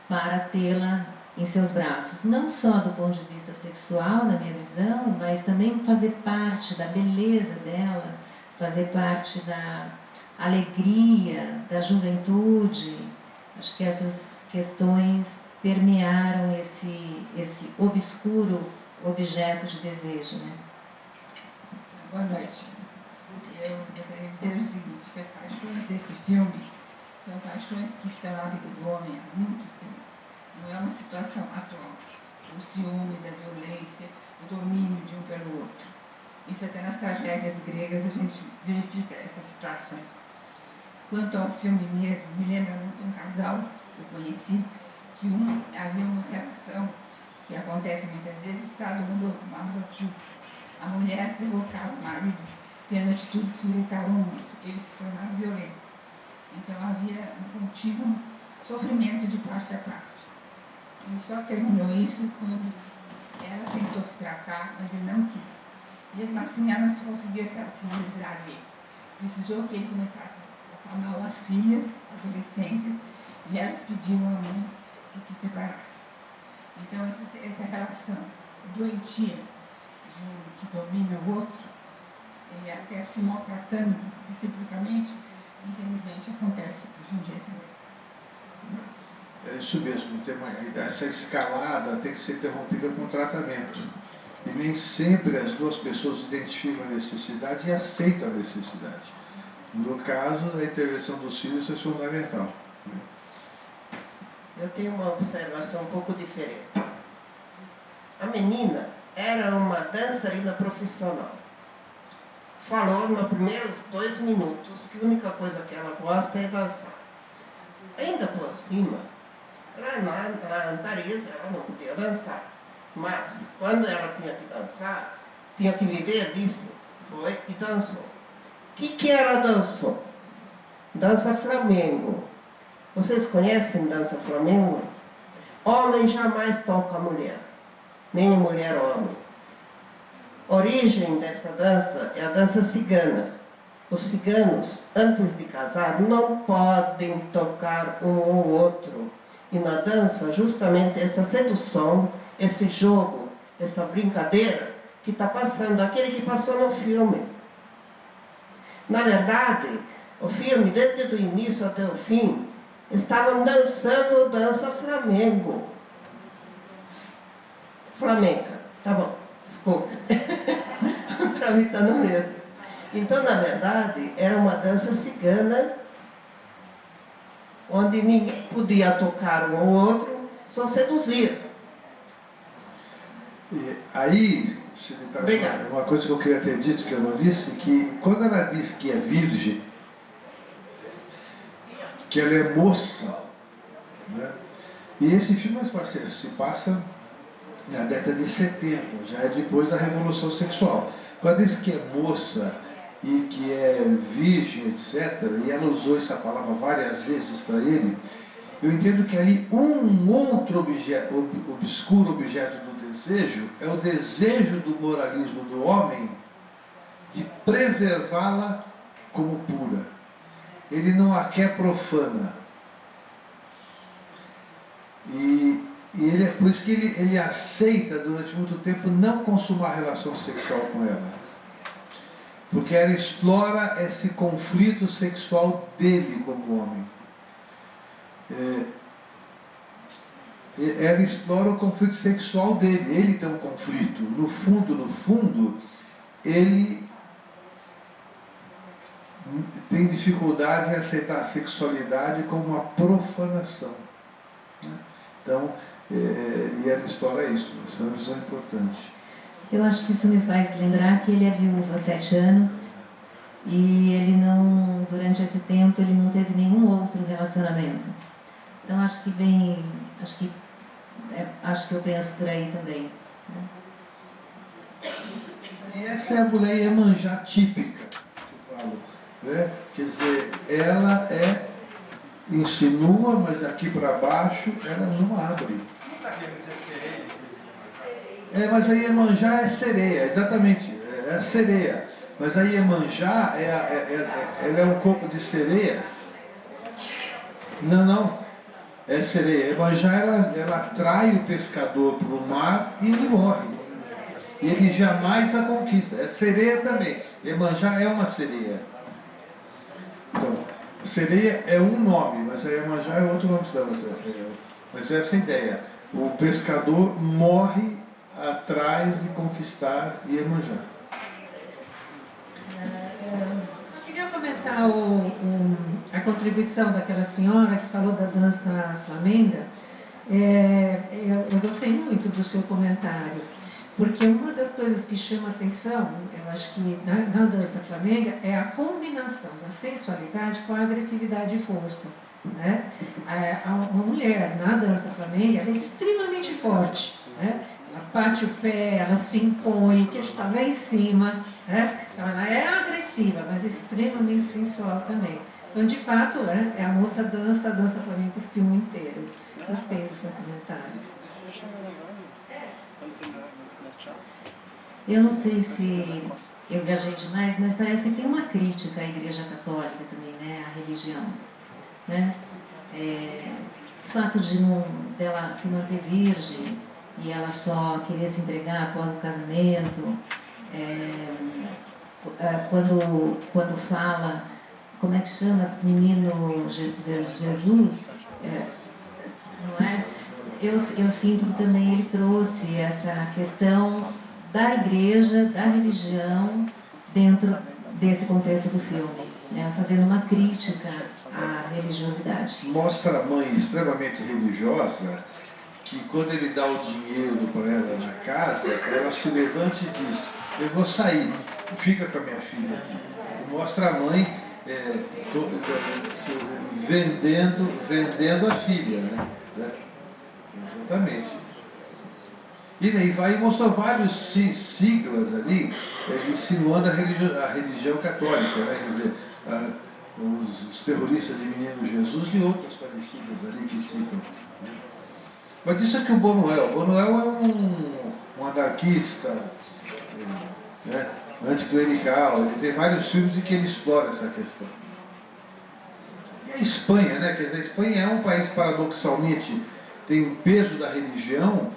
para tê-la em seus braços. Não só do ponto de vista sexual, na minha visão, mas também fazer parte da beleza dela, fazer parte da alegria, da juventude. Acho que essas questões permearam esse obscuro objeto de desejo, né? Boa noite. Eu gostaria de dizer o seguinte, que as paixões desse filme são paixões que estão na vida do homem há muito tempo. Não é uma situação atual. Os ciúmes, a violência, o domínio de um pelo outro. Isso até nas tragédias gregas a gente verifica essas situações. Quanto ao filme mesmo, me lembra muito um casal que eu conheci, que havia uma relação que acontece muitas vezes, estado masoquismo. A mulher provocava o marido, tendo atitudes que irritavam muito, ele se tornava violento. Então havia um contínuo sofrimento de parte a parte. E só terminou isso quando ela tentou se tratar, mas ele não quis. Mesmo assim, ela não conseguia se livrar dele. Precisou que ele começasse a acalmar as filhas, adolescentes, e elas pediam à mãe que se separasse. Então, essa relação doentia de um que domina o outro, e até se maltratando reciprocamente, infelizmente acontece hoje em dia também. É isso mesmo, essa escalada tem que ser interrompida com tratamento. E nem sempre as duas pessoas identificam a necessidade e aceitam a necessidade. No caso, a intervenção dos filhos é fundamental. Eu tenho uma observação um pouco diferente. A menina era uma dançarina profissional. Falou nos primeiros 2 minutos que a única coisa que ela gosta é dançar. Ainda por cima, lá em Paris ela não podia dançar. Mas, quando ela tinha que dançar, tinha que viver disso, foi e dançou. O que ela dançou? Dança flamengo. Vocês conhecem dança flamengo? Homem jamais toca a mulher, nem a mulher homem. A origem dessa dança é a dança cigana. Os ciganos, antes de casar, não podem tocar um ou outro. E na dança, justamente essa sedução, esse jogo, essa brincadeira que está passando, aquele que passou no filme. Na verdade, o filme, desde o início até o fim, estavam dançando dança flamengo. Flamenca, tá bom, desculpa. Para mim está no mesmo. Então, na verdade, era uma dança cigana, onde ninguém podia tocar um ou outro, só seduzir. E aí, uma coisa que eu queria ter dito, que eu não disse, que quando ela diz que é virgem, que ela é moça, né? E esse filme se passa na década de 70, já é depois da Revolução Sexual. Quando diz que é moça e que é virgem, etc., e ela usou essa palavra várias vezes para ele, eu entendo que ali um outro obscuro objeto do desejo é o desejo do moralismo do homem de preservá-la como pura. Ele não a quer profana. E ele, é por isso que ele aceita durante muito tempo não consumar relação sexual com ela. Porque ela explora esse conflito sexual dele como homem. Ela explora o conflito sexual dele. Ele tem um conflito. No fundo, ele tem dificuldade em aceitar a sexualidade como uma profanação. Então, e ela explora isso. Essa é uma visão importante. Eu acho que isso me faz lembrar que ele é viúvo há 7 anos e ele não, durante esse tempo, ele não teve nenhum outro relacionamento. Então acho que eu penso por aí também. E essa é a mulher Iemanjá típica, que eu falo, né? Quer dizer, ela insinua, mas aqui para baixo ela não abre. Mas a Iemanjá é sereia, exatamente, é a sereia. Mas a Iemanjá, ela é um corpo de sereia? Não, é sereia. A Iemanjá, ela atrai o pescador para o mar e ele morre. E ele jamais a conquista. É sereia também. Iemanjá é uma sereia. Então, sereia é um nome, mas a Iemanjá é outro nome. Mas essa é a ideia. O pescador morre atrás de conquistar Iemanjá. Eu queria comentar a contribuição daquela senhora que falou da dança flamenga. Eu gostei muito do seu comentário, porque uma das coisas que chama atenção, eu acho que na dança flamenga, é a combinação da sensualidade com a agressividade e força. Né? Uma mulher na dança flamenga ela é extremamente forte. Né? Ela bate o pé, ela se impõe, o queixo está lá em cima. Né? Então, ela é agressiva, mas é extremamente sensual também. Então, de fato, a moça dança flamengo o filme inteiro. Gostei do seu comentário. Eu não sei se eu viajei demais, mas parece que tem uma crítica à Igreja Católica também, né? À religião. Né? O fato dela se manter virgem e ela só querer se entregar após o casamento, quando fala, como é que chama? Menino Jesus, não é? Eu sinto que também ele trouxe essa questão da igreja, da religião, dentro desse contexto do filme, né? Fazendo uma crítica à religiosidade. Mostra a mãe extremamente religiosa, que quando ele dá o dinheiro para ela na casa, ela se levanta e diz, eu vou sair, fica com a minha filha aqui. E mostra a mãe vendendo a filha, né? Exatamente. E daí vai mostrar vários siglas ali, insinuando a religião católica, né? Quer dizer, os terroristas de Menino Jesus e outras parecidas ali que citam. Mas isso aqui é o Bonoel. Bonoel é um anarquista, né? Anticlerical, ele tem vários filmes em que ele explora essa questão. E a Espanha, né? Quer dizer, a Espanha é um país paradoxalmente, tem um peso da religião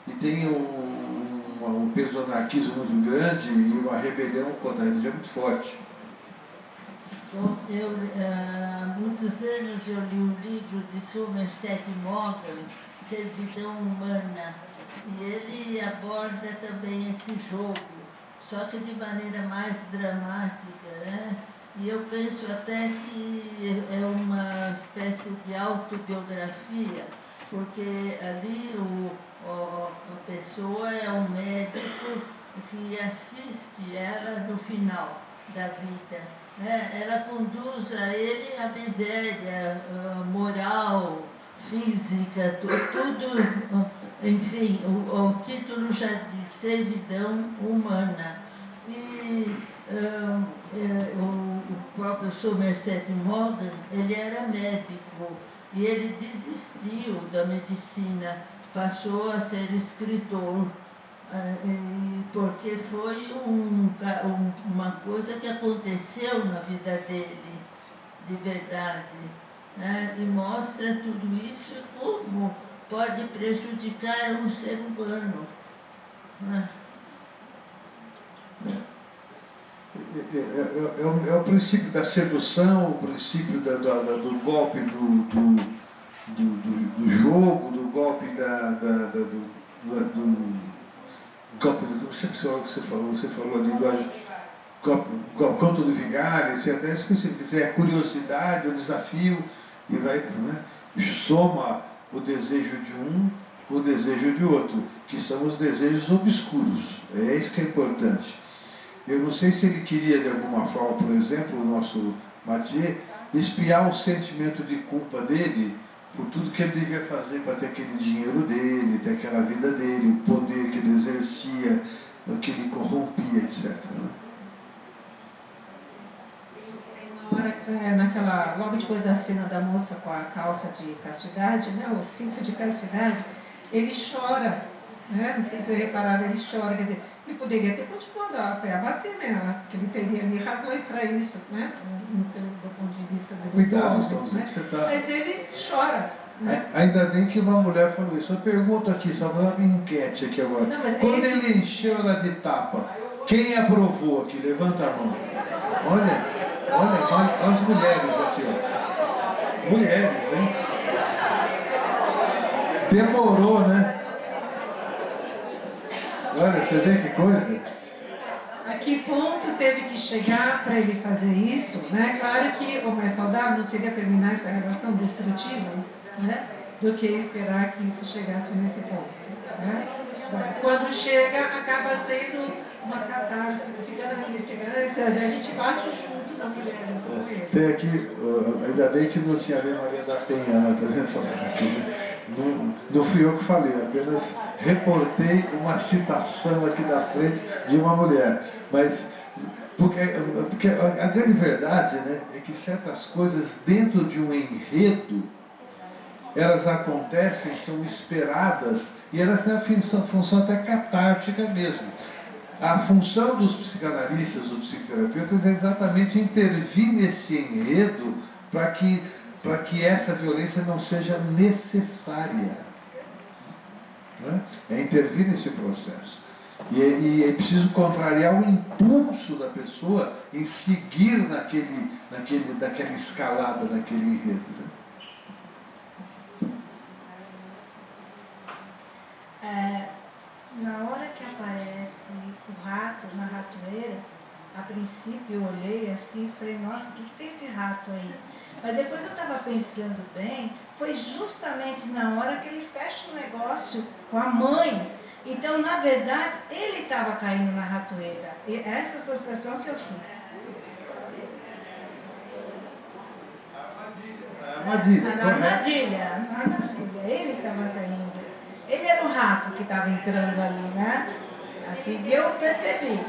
e tem um peso do anarquismo muito grande e uma rebelião contra a religião muito forte. Bom, há muitos anos eu li um livro de Somerset Maugham, Servidão Humana, e ele aborda também esse jogo, só que de maneira mais dramática, né? E eu penso até que é uma espécie de autobiografia, porque ali a pessoa é um médico que assiste ela no final da vida. Né? Ela conduz a ele a miséria moral, física, tudo, enfim, o título já diz servidão humana. E o próprio Somerset Maugham, ele era médico e ele desistiu da medicina, passou a ser escritor, porque foi uma coisa que aconteceu na vida dele, de verdade, né? E mostra tudo isso como pode prejudicar um ser humano. Né? É o princípio da sedução, o princípio do golpe do jogo, do golpe do golpe do você falou ali do conto do vigário, você até esqueci, a curiosidade, o desafio, e vai, né, soma o desejo de um com o desejo de outro, que são os desejos obscuros. É isso que é importante. Eu não sei se ele queria, de alguma forma, por exemplo, o nosso Mathieu, espiar o sentimento de culpa dele por tudo que ele devia fazer para ter aquele dinheiro dele, ter aquela vida dele, o poder que ele exercia, o que ele corrompia, etc. Né? Logo depois da cena da moça com a calça de castidade, né, o cinto de castidade, ele chora, né? Não sei se vocês repararam, ele chora, quer dizer, ele poderia ter continuado até a bater nela, que ele teria razões para isso, né? Do ponto de vista do Cuidado, dom, né? Mas ele chora. Né? Ainda bem que uma mulher falou isso. Eu pergunto aqui, só vou dar uma enquete aqui agora. Não, quando ele encheu ela de tapa, quem aprovou aqui? Levanta a mão. Olha as mulheres aqui, ó. Mulheres, hein? Demorou, né? Olha, você vê que coisa? A que ponto teve que chegar para ele fazer isso, né? Claro que o mais saudável não seria terminar essa relação destrutiva, né? Do que esperar que isso chegasse nesse ponto, né? Quando chega, acaba sendo uma catarse psicanalística. Então, a gente bate junto na mulher, não com ele. Tem aqui, ainda bem que não tinha a Maria da Penha, né? Tá vendo? Não fui eu que falei, apenas reportei uma citação aqui da frente de uma mulher. Mas, porque a grande verdade, né, é que certas coisas dentro de um enredo, elas acontecem, são esperadas, e elas têm a função até catártica mesmo. A função dos psicanalistas, dos psicoterapeutas, é exatamente intervir nesse enredo para que essa violência não seja necessária. Né? É intervir nesse processo. E é preciso contrariar o impulso da pessoa em seguir naquela escalada, naquele enredo. Né? Na hora que aparece o rato na ratoeira, a princípio eu olhei assim e falei, nossa, o que tem esse rato aí? Mas depois eu estava pensando bem, foi justamente na hora que ele fecha o negócio com a mãe. Então, na verdade, ele estava caindo na ratoeira. E essa associação que eu fiz. Armadilha. Armadilha. Ele estava caindo. Ele era o rato que estava entrando ali, né? Assim que eu percebi.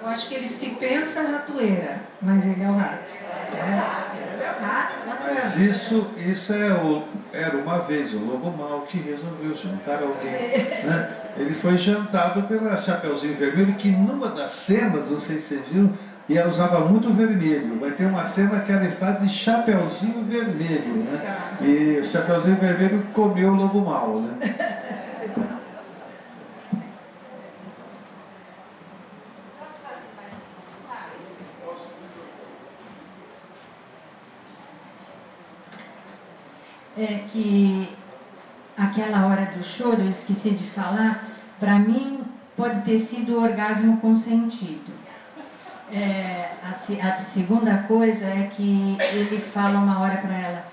Eu acho que ele se pensa ratoeira, mas ele é o rato. Ele é o rato. Mas isso era uma vez o lobo mau que resolveu jantar alguém. Né? Ele foi jantado pela Chapeuzinho Vermelho, que numa das cenas, não sei se vocês viram, e ela usava muito vermelho. Vai ter uma cena que ela está de Chapeuzinho Vermelho. Né? E o Chapeuzinho Vermelho comeu o lobo mau. Né? É que aquela hora do choro, eu esqueci de falar, para mim pode ter sido o orgasmo consentido. A segunda coisa é que ele fala uma hora para ela,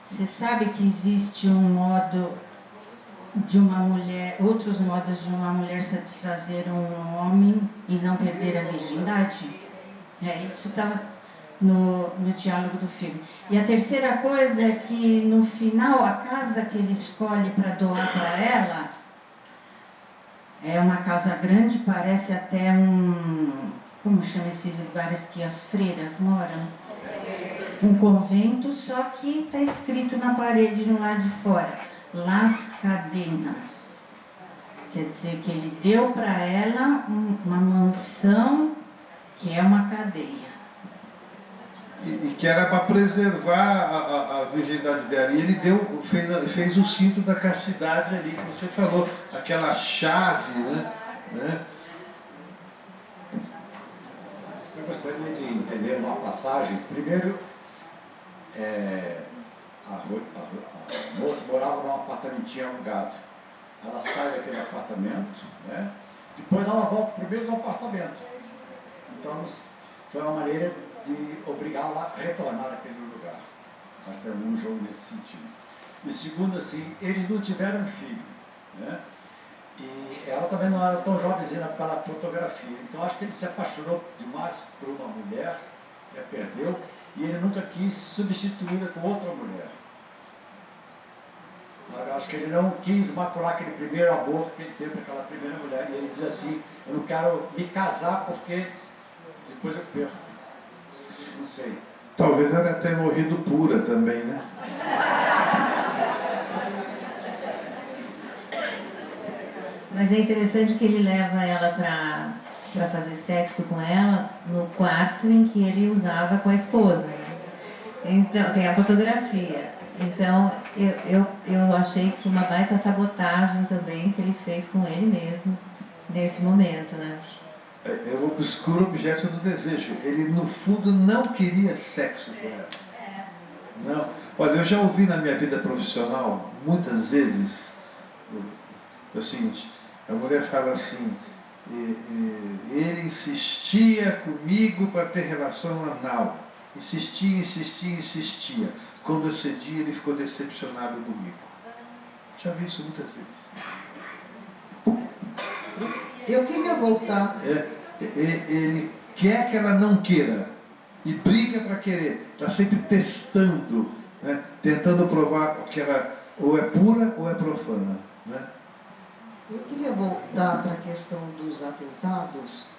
você sabe que existe um modo de uma mulher, outros modos de uma mulher satisfazer um homem e não perder a virgindade? Isso estava no diálogo do filme. E a terceira coisa é que no final a casa que ele escolhe para doar para ela é uma casa grande, parece até como chama esses lugares que as freiras moram? Um convento, só que está escrito na parede no lado de fora, Las Cadenas. Quer dizer que ele deu para ela uma mansão que é uma cadeia. E que era para preservar a virgindade dela. E ele fez o cinto da castidade ali que você falou, aquela chave, né? Eu gostaria de entender uma passagem. Primeiro, a moça morava num apartamentinho alugado. Ela sai daquele apartamento, né? Depois ela volta para o mesmo apartamento. Então, foi uma maneira de obrigá-la a retornar àquele lugar. Acho que tem algum jogo nesse sentido. E segundo, assim, eles não tiveram filho, né? E ela também não era tão jovenzinha pela fotografia. Então acho que ele se apaixonou demais por uma mulher, a perdeu, e ele nunca quis substituí-la com outra mulher. Sabe? Acho que ele não quis macular aquele primeiro amor que ele teve com aquela primeira mulher. E ele diz assim, eu não quero me casar porque depois eu perco. Não sei. Talvez ela tenha morrido pura também, né? Mas é interessante que ele leva ela para fazer sexo com ela no quarto em que ele usava com a esposa. Então, tem a fotografia. Então, eu achei que foi uma baita sabotagem também que ele fez com ele mesmo nesse momento, né? É o obscuro objeto do desejo. Ele, no fundo, não queria sexo com ela. Não. Olha, eu já ouvi na minha vida profissional, muitas vezes, o seguinte, a mulher fala assim, ele insistia comigo para ter relação anal. Insistia, insistia, insistia. Quando eu cedi, ele ficou decepcionado comigo. Já vi isso muitas vezes. Eu queria voltar. Ele quer que ela não queira e briga para querer. Está sempre testando, né? Tentando provar que ela ou é pura ou é profana, né? Eu queria voltar para a questão dos atentados,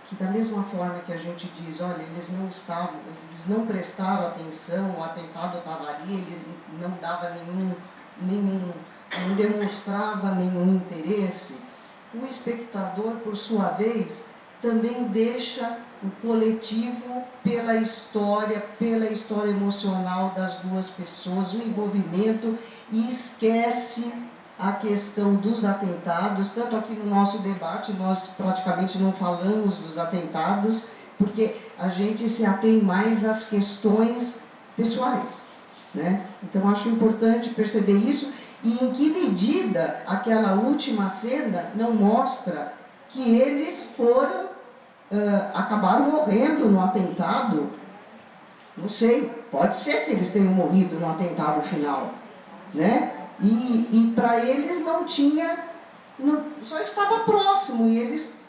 que da mesma forma que a gente diz, olha, eles não prestaram atenção, o atentado estava ali, ele não dava não demonstrava nenhum interesse, o espectador, por sua vez, também deixa o coletivo pela história emocional das duas pessoas, o envolvimento, e esquece a questão dos atentados. Tanto aqui no nosso debate, nós praticamente não falamos dos atentados, porque a gente se atém mais às questões pessoais, né? Então, acho importante perceber isso, e em que medida aquela última cena não mostra que eles acabaram morrendo no atentado. Não sei, pode ser que eles tenham morrido no atentado final, né? E para eles não tinha, só estava próximo e eles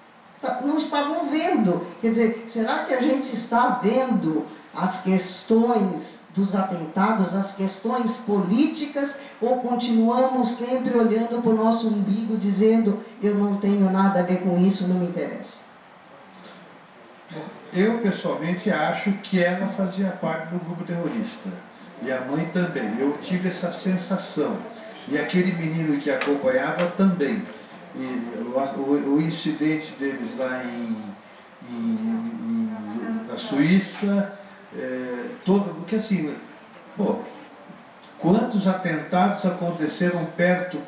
não estavam vendo. Quer dizer, será que a gente está vendo as questões dos atentados, as questões políticas, ou continuamos sempre olhando para o nosso umbigo dizendo, eu não tenho nada a ver com isso, não me interessa? Eu, pessoalmente, acho que ela fazia parte do grupo terrorista. E a mãe também. Eu tive essa sensação. E aquele menino que acompanhava também. E o incidente deles lá na Suíça, porque assim, quantos atentados aconteceram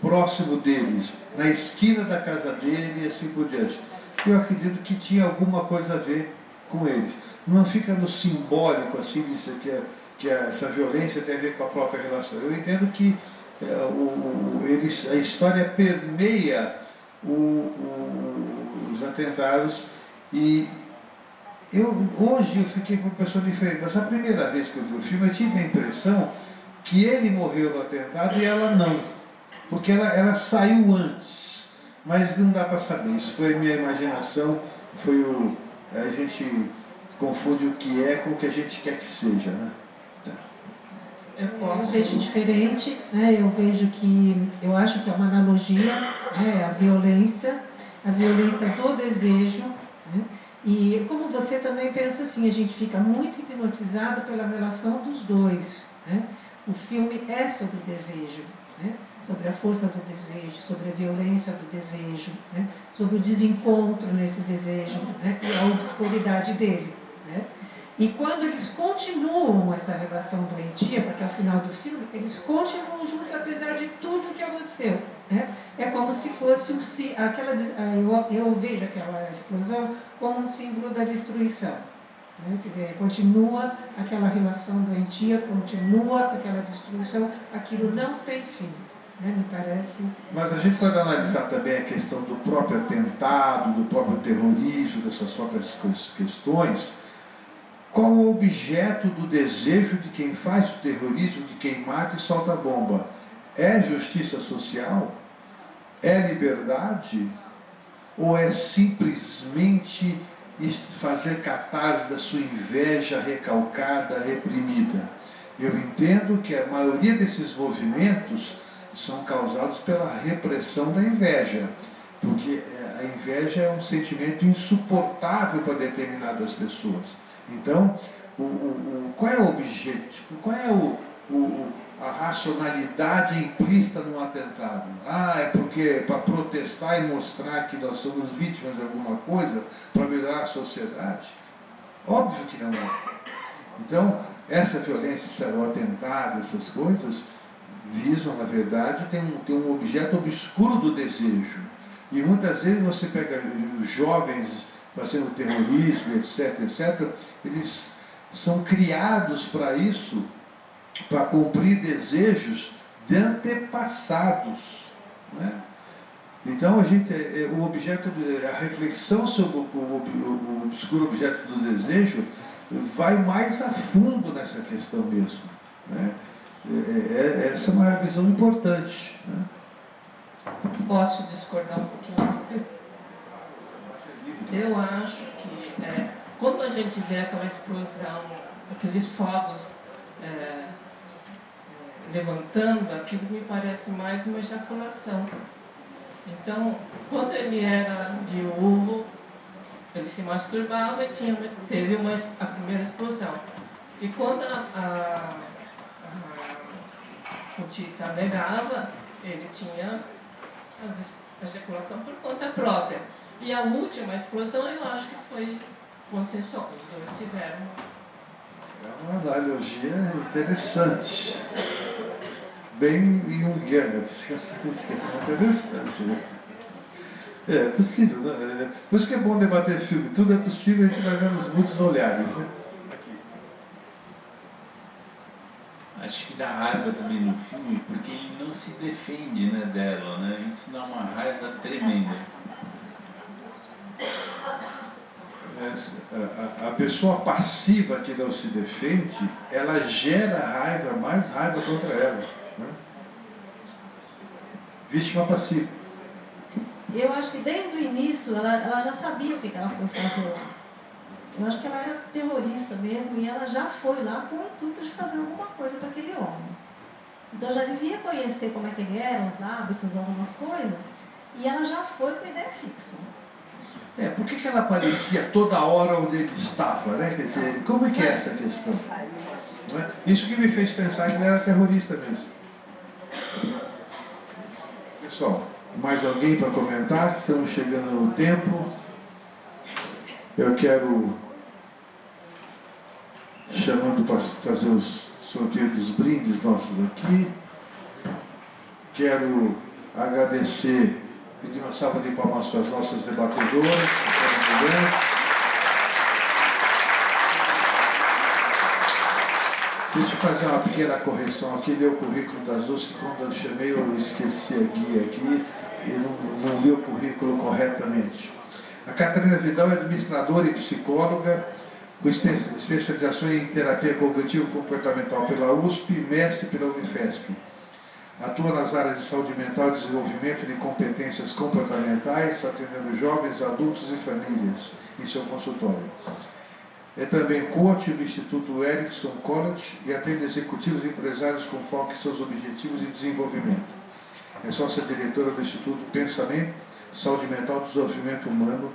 próximo deles, na esquina da casa dele e assim por diante. Eu acredito que tinha alguma coisa a ver com eles. Não fica no simbólico assim, que essa violência tem a ver com a própria relação. Eu entendo que a história permeia os atentados, e hoje eu fiquei com uma pessoa diferente, mas a primeira vez que eu vi o filme eu tive a impressão que ele morreu no atentado e ela não, porque ela saiu antes, mas não dá para saber, isso foi a minha imaginação, a gente confunde o que é com o que a gente quer que seja, né? Eu vejo diferente, né? Eu acho que é uma analogia, né? A violência do desejo, né? E como você também pensa assim, a gente fica muito hipnotizado pela relação dos dois, né? O filme é sobre desejo, né? Sobre a força do desejo, sobre a violência do desejo, né? Sobre o desencontro nesse desejo, né? E a obscuridade dele, né? E quando eles continuam essa relação doentia, porque ao final do filme, eles continuam juntos apesar de tudo o que aconteceu, né? É como se fosse eu vejo aquela explosão como um símbolo da destruição, né? Quer dizer, continua aquela relação doentia, continua aquela destruição, aquilo não tem fim, né? Me parece. Mas a gente pode analisar também a questão do próprio atentado, do próprio terrorismo, dessas próprias questões. Qual o objeto do desejo de quem faz o terrorismo, de quem mata e solta a bomba? É justiça social? É liberdade? Ou é simplesmente fazer catarse da sua inveja recalcada, reprimida? Eu entendo que a maioria desses movimentos são causados pela repressão da inveja, porque a inveja é um sentimento insuportável para determinadas pessoas. Então, qual é o objetivo? Qual é a racionalidade implícita num atentado? É porque para protestar e mostrar que nós somos vítimas de alguma coisa, para melhorar a sociedade? Óbvio que não é. Então, essa violência, o atentado, essas coisas, visam, na verdade, tem um objeto obscuro do desejo. E muitas vezes você pega os jovens fazendo terrorismo, etc., eles são criados para isso, para cumprir desejos de antepassados, né? Então a reflexão sobre o obscuro objeto do desejo vai mais a fundo nessa questão mesmo, né? Essa é uma visão importante, né? Posso discordar um pouquinho? Eu acho que quando a gente vê aquela explosão, aqueles fogos levantando, aquilo me parece mais uma ejaculação. Então, quando ele era viúvo, ele se masturbava e teve a primeira explosão. E quando o Tita negava, ele tinha a ejaculação por conta própria. E a última explosão, eu acho que foi consensual. Os dois tiveram. É uma analogia interessante. Bem junguiana, psicanalítica. Interessante, né? É possível, né? Por isso que é bom debater filme. Tudo é possível, a gente vai vendo os muitos olhares, né? Acho que dá raiva também no filme, porque ele não se defende, né, dela, né? Isso dá uma raiva tremenda. A pessoa passiva que não se defende, ela gera raiva, mais raiva contra ela, né? Vítima passiva. Eu acho que desde o início ela já sabia o que ela foi fazer lá. Eu acho que ela era terrorista mesmo e ela já foi lá com o intuito de fazer alguma coisa para aquele homem. Então já devia conhecer como é que ele era, os hábitos, algumas coisas, e ela já foi com a ideia fixa. Por que ela aparecia toda hora onde ele estava, né? Quer dizer, como é que é essa questão? Não é? Isso que me fez pensar que ele era terrorista mesmo. Pessoal, mais alguém para comentar? Estamos chegando no tempo. Eu quero, chamando para fazer os sorteios dos brindes nossos aqui, quero agradecer, pedir uma salva de palmas para as nossas debatedoras, Deixa eu fazer uma pequena correção aqui, li o currículo das duas, que quando eu chamei eu esqueci a guia aqui e não li o currículo corretamente. A Catarina Vidal é administradora e psicóloga, com especialização em terapia cognitivo-comportamental pela USP e mestre pela Unifesp. Atua nas áreas de saúde mental e desenvolvimento de competências comportamentais, atendendo jovens, adultos e famílias em seu consultório. É também coach do Instituto Erickson College e atende executivos e empresários com foco em seus objetivos de desenvolvimento. É sócia-diretora do Instituto Pensamento, Saúde Mental e Desenvolvimento Humano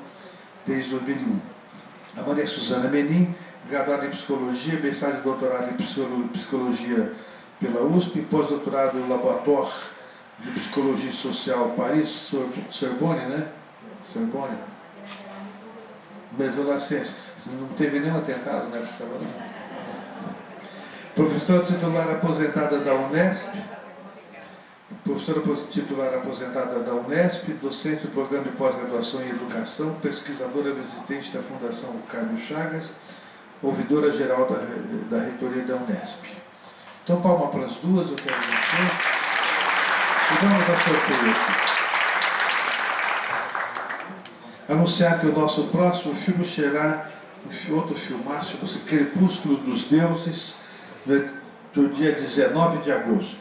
desde 2001. A Maria Suzana Menin, graduada em Psicologia, mestrado e doutorado em Psicologia pela USP, pós-doutorado no Laboratório de Psicologia Social Paris, Sorbonne, né? Sorbonne. Mesolacente. Não teve nenhum atentado, né? Professora titular aposentada da Unesp, professora titular aposentada da Unesp, docente do programa de pós-graduação em educação, pesquisadora visitante da Fundação Carlos Chagas, ouvidora geral da reitoria da Unesp. Então, palma para as duas, eu quero dizer. E vamos ao sorteio aqui. Anunciar que o nosso próximo filme será outro filmaço, Crepúsculo dos Deuses, no dia 19 de agosto.